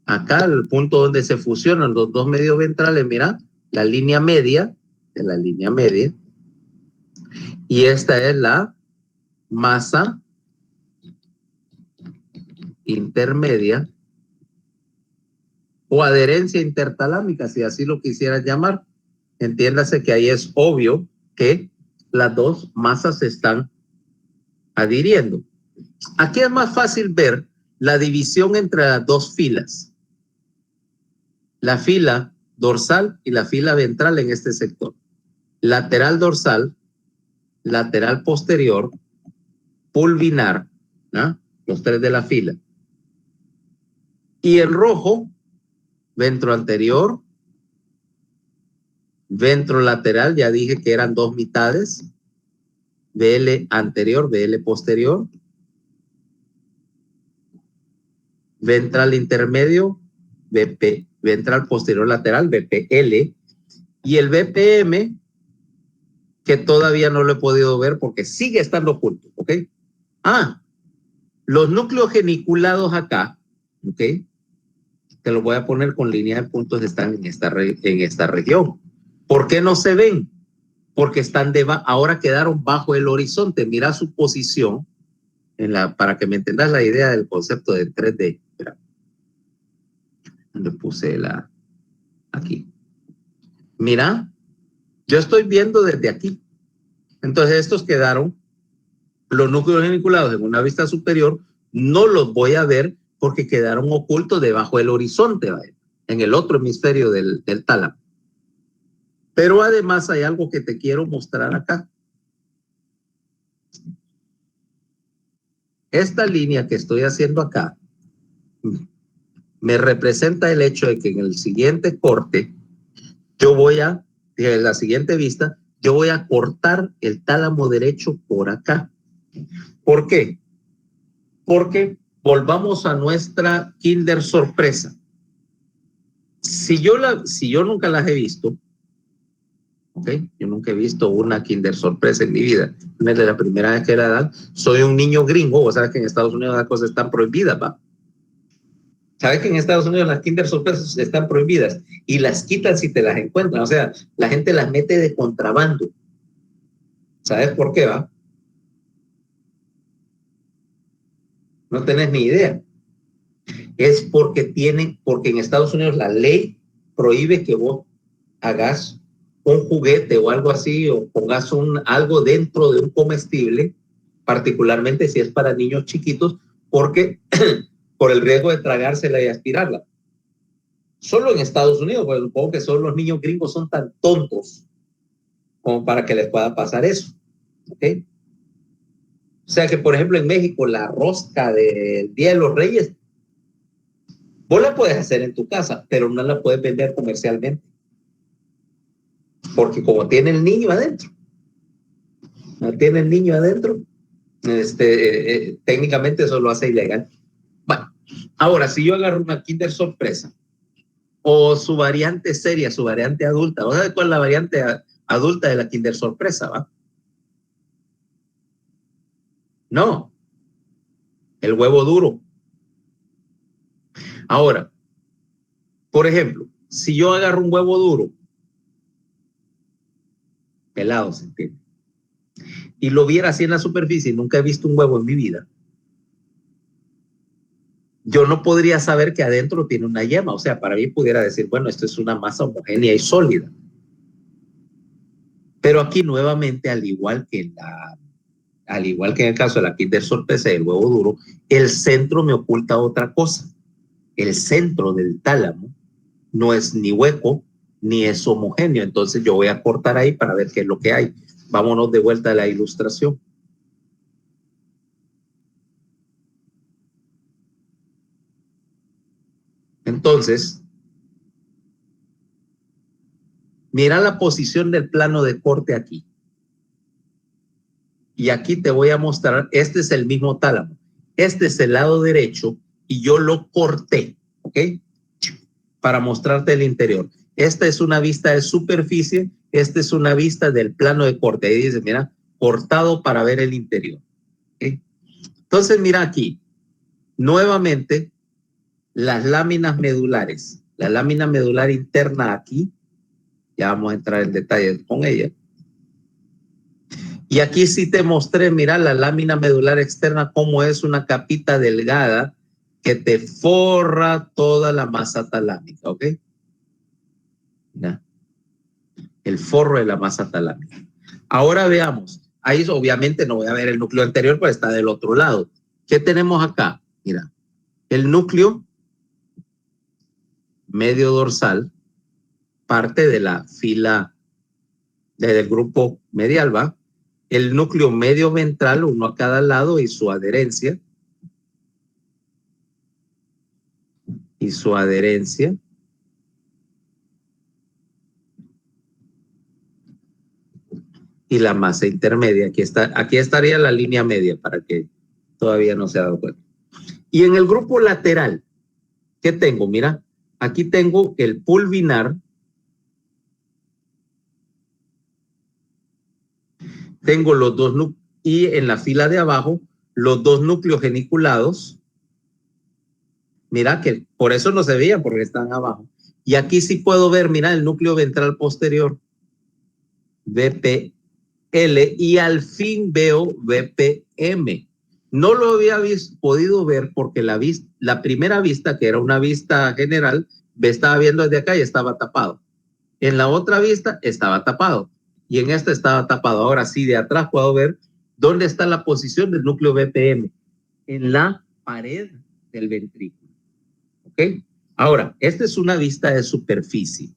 acá el punto donde se fusionan los dos medio ventrales. Mira, la línea media, de la línea media, y esta es la masa intermedia o adherencia intertalámica, si así lo quisieras llamar. Entiéndase que ahí es obvio que las dos masas se están adhiriendo. Aquí es más fácil ver la división entre las dos filas, la fila dorsal y la fila ventral en este sector. Lateral dorsal, lateral posterior, pulvinar, ¿no? Los tres de la fila. Y en rojo, ventro anterior, ventro lateral, ya dije que eran dos mitades, VL anterior, VL posterior, ventral intermedio, VP, ventral posterior lateral, VPL, y el VPM, que todavía no lo he podido ver porque sigue estando oculto, ¿ok? Ah, los núcleos geniculados acá, ¿ok? Te lo voy a poner con línea de puntos, están en esta región. ¿Por qué no se ven? Porque están ahora quedaron bajo el horizonte. Mira su posición para que me entendas la idea del concepto de 3D. Espera. ¿Dónde puse aquí? Mira, yo estoy viendo desde aquí. Entonces estos quedaron, los núcleos geniculados en una vista superior, no los voy a ver porque quedaron ocultos debajo del horizonte, ¿vale? En el otro hemisferio del tálamo. Pero además hay algo que te quiero mostrar acá. Esta línea que estoy haciendo acá me representa el hecho de que en el siguiente corte, en la siguiente vista, yo voy a cortar el tálamo derecho por acá. ¿Por qué? Porque volvamos a nuestra Kinder sorpresa. Si yo nunca las he visto, ¿ok? Yo nunca he visto una Kinder sorpresa en mi vida. Es de la primera vez que la dan. Soy un niño gringo, o sea que en Estados Unidos las cosas están prohibidas, ¿va? ¿Sabes que en Estados Unidos las Kinder sorpresas están prohibidas y las quitan si te las encuentran? O sea, la gente las mete de contrabando. ¿Sabes por qué, va? No tenés ni idea. Es porque en Estados Unidos la ley prohíbe que vos hagas un juguete o algo así, o pongas algo dentro de un comestible, particularmente si es para niños chiquitos, porque por el riesgo de tragársela y aspirarla. Solo en Estados Unidos, pues supongo que solo los niños gringos son tan tontos como para que les pueda pasar eso. ¿Ok? O sea que, por ejemplo, en México, la rosca del Día de los Reyes, vos la puedes hacer en tu casa, pero no la puedes vender comercialmente. Porque como tiene el niño adentro, técnicamente eso lo hace ilegal. Bueno, ahora, si yo agarro una Kinder Sorpresa o su variante seria, su variante adulta, ¿vos sabés cuál es la variante adulta de la Kinder Sorpresa, va? No, el huevo duro. Ahora, por ejemplo, si yo agarro un huevo duro, pelado, ¿se entiende? Y lo viera así en la superficie, nunca he visto un huevo en mi vida, yo no podría saber que adentro tiene una yema. O sea, para mí pudiera decir, bueno, esto es una masa homogénea y sólida. Pero aquí nuevamente, al igual que en el caso de la Kinder Sorpresa y el huevo duro, el centro me oculta otra cosa. El centro del tálamo no es ni hueco ni es homogéneo. Entonces yo voy a cortar ahí para ver qué es lo que hay. Vámonos de vuelta a la ilustración. Entonces, mira la posición del plano de corte aquí. Y aquí te voy a mostrar, este es el mismo tálamo. Este es el lado derecho y yo lo corté, ¿ok? Para mostrarte el interior. Esta es una vista de superficie, esta es una vista del plano de corte. Ahí dice, mira, cortado para ver el interior. ¿Okay? Entonces, mira aquí, nuevamente, las láminas medulares. La lámina medular interna aquí, ya vamos a entrar en detalle con ella. Y aquí sí te mostré, mira, la lámina medular externa, cómo es una capita delgada que te forra toda la masa talámica, ¿ok? Mira, el forro de la masa talámica. Ahora veamos, ahí obviamente no voy a ver el núcleo anterior, pues está del otro lado. ¿Qué tenemos acá? Mira, el núcleo medio dorsal, parte de la fila del grupo medial, ¿va? El núcleo medio ventral, uno a cada lado y su adherencia. Y su adherencia. Y la masa intermedia. Aquí estaría la línea media para que todavía no se ha dado cuenta. Y en el grupo lateral, ¿qué tengo? Mira, aquí tengo el pulvinar. Tengo los dos núcleos y en la fila de abajo los dos núcleos geniculados. Mira que por eso no se veían porque están abajo. Y aquí sí puedo ver, mira, el núcleo ventral posterior, VPL, y al fin veo VPM. No lo había podido ver porque la primera vista, que era una vista general, me estaba viendo desde acá y estaba tapado. En la otra vista estaba tapado. Y en esta estaba tapado. Ahora sí, de atrás puedo ver dónde está la posición del núcleo BPM. En la pared del ventrículo. ¿Ok? Ahora, esta es una vista de superficie.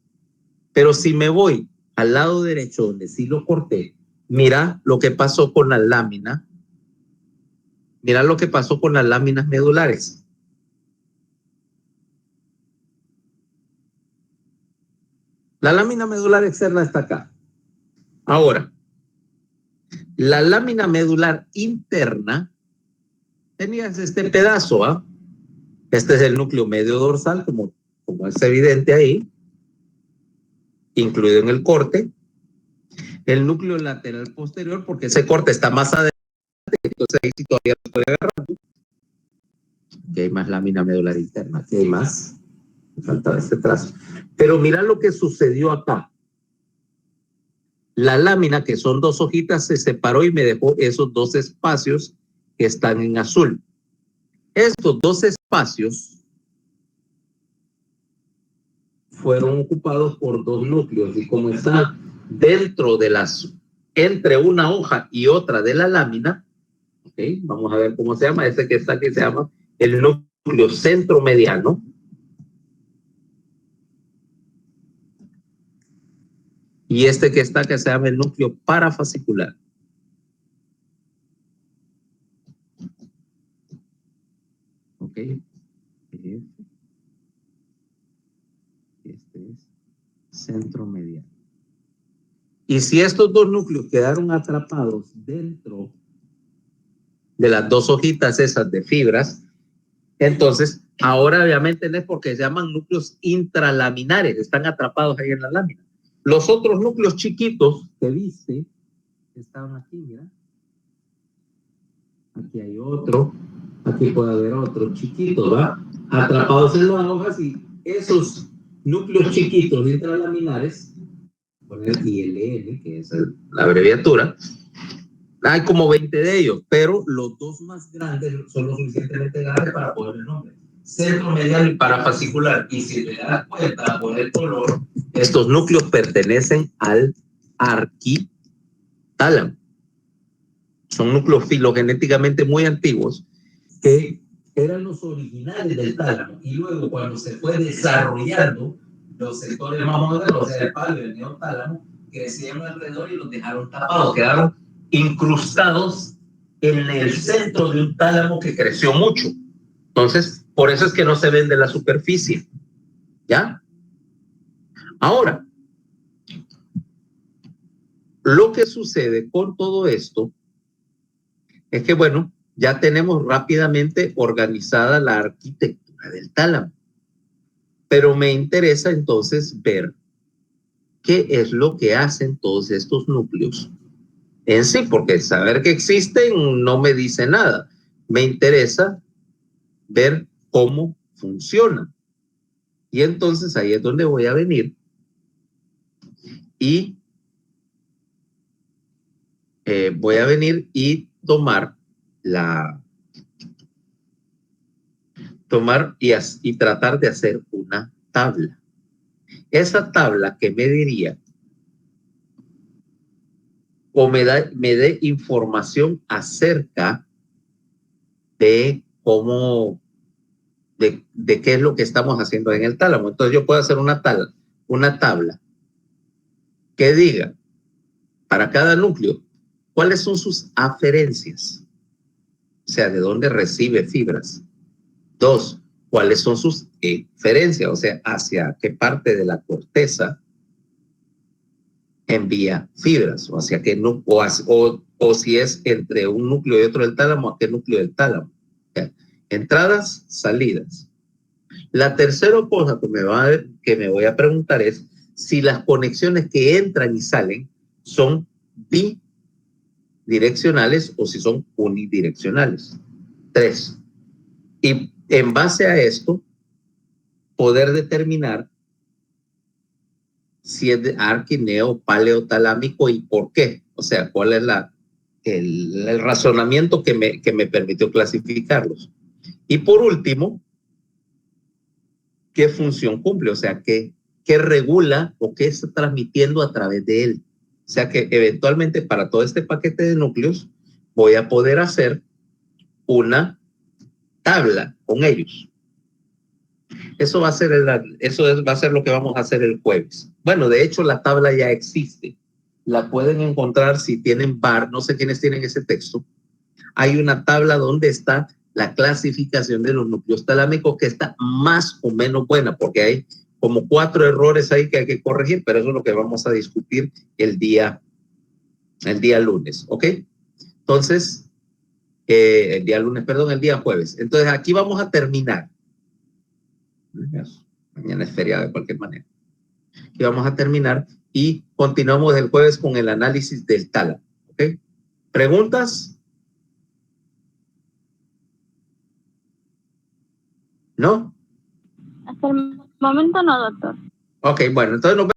Pero si me voy al lado derecho, donde sí lo corté, mira lo que pasó con la lámina. Mira lo que pasó con las láminas medulares. La lámina medular externa está acá. Ahora, la lámina medular interna, tenías este pedazo, ¿ah? Este es el núcleo medio dorsal, como es evidente ahí, incluido en el corte. El núcleo lateral posterior, porque ese corte está más adelante, entonces ahí sí todavía no estoy agarrando. Aquí hay más lámina medular interna, aquí hay más. Me faltaba este trazo. Pero mira lo que sucedió acá. La lámina, que son dos hojitas, se separó y me dejó esos dos espacios que están en azul. Estos dos espacios fueron ocupados por dos núcleos y como está dentro de entre una hoja y otra de la lámina, ¿Okay? Vamos a ver cómo se llama. Este que está aquí se llama el núcleo centromediano. Y este que está que se llama el núcleo parafascicular. ¿Ok? Este es centromediano. Y si estos dos núcleos quedaron atrapados dentro de las dos hojitas esas de fibras, entonces ahora obviamente no es porque se llaman núcleos intralaminares, están atrapados ahí en la lámina. Los otros núcleos chiquitos que viste estaban aquí, mira. Aquí hay otro, aquí puede haber otro chiquito, ¿va? Atrapados en las hojas, y esos núcleos chiquitos intralaminares, poner ILN, que es la abreviatura, hay como 20 de ellos, pero los dos más grandes son lo suficientemente grandes para poner el nombre. Centromediano y parafascicular. Y si te das cuenta por el color, estos núcleos pertenecen al arquitálamo. Son núcleos filogenéticamente muy antiguos que eran los originales del tálamo. Y luego, cuando se fue desarrollando los sectores más modernos, o sea, el palio y el neotálamo, crecieron alrededor y los dejaron tapados, quedaron incrustados en el centro de un tálamo que creció mucho. Entonces, por eso es que no se ven de la superficie. ¿Ya? Ahora, lo que sucede con todo esto es que, bueno, ya tenemos rápidamente organizada la arquitectura del tálamo. Pero me interesa entonces ver qué es lo que hacen todos estos núcleos en sí, porque saber que existen no me dice nada. Me interesa ver cómo funcionan. Y entonces ahí es donde voy a venir y tomar y tratar de hacer una tabla. Esa tabla que me diría o me dé información acerca de cómo, de qué es lo que estamos haciendo en el tálamo. Entonces yo puedo hacer una tabla que diga para cada núcleo cuáles son sus aferencias, o sea, de dónde recibe fibras. 2, cuáles son sus eferencias, o sea, hacia qué parte de la corteza envía fibras, o hacia qué o si es entre un núcleo y otro del tálamo, a qué núcleo del tálamo. O sea, entradas, salidas. La tercera cosa que me voy a preguntar es si las conexiones que entran y salen son bidireccionales o si son unidireccionales. 3. Y en base a esto, poder determinar si es de arquineo, paleotalámico y por qué. O sea, cuál es el razonamiento que me permitió clasificarlos. Y por último, qué función cumple, o sea, qué regula o qué está transmitiendo a través de él. O sea que eventualmente para todo este paquete de núcleos voy a poder hacer una tabla con ellos. Eso va a ser lo que vamos a hacer el jueves. Bueno, de hecho la tabla ya existe. La pueden encontrar si tienen BAR, no sé quiénes tienen ese texto. Hay una tabla donde está la clasificación de los núcleos talámicos que está más o menos buena, porque hay como 4 errores ahí que hay que corregir, pero eso es lo que vamos a discutir el día lunes, ¿ok? Entonces, el día jueves. Entonces, aquí vamos a terminar. Mañana es feriado de cualquier manera. Aquí vamos a terminar y continuamos el jueves con el análisis del tálamo, ¿ok? ¿Preguntas? ¿No? Hasta el momento no, doctor. Ok, bueno, entonces nos vemos.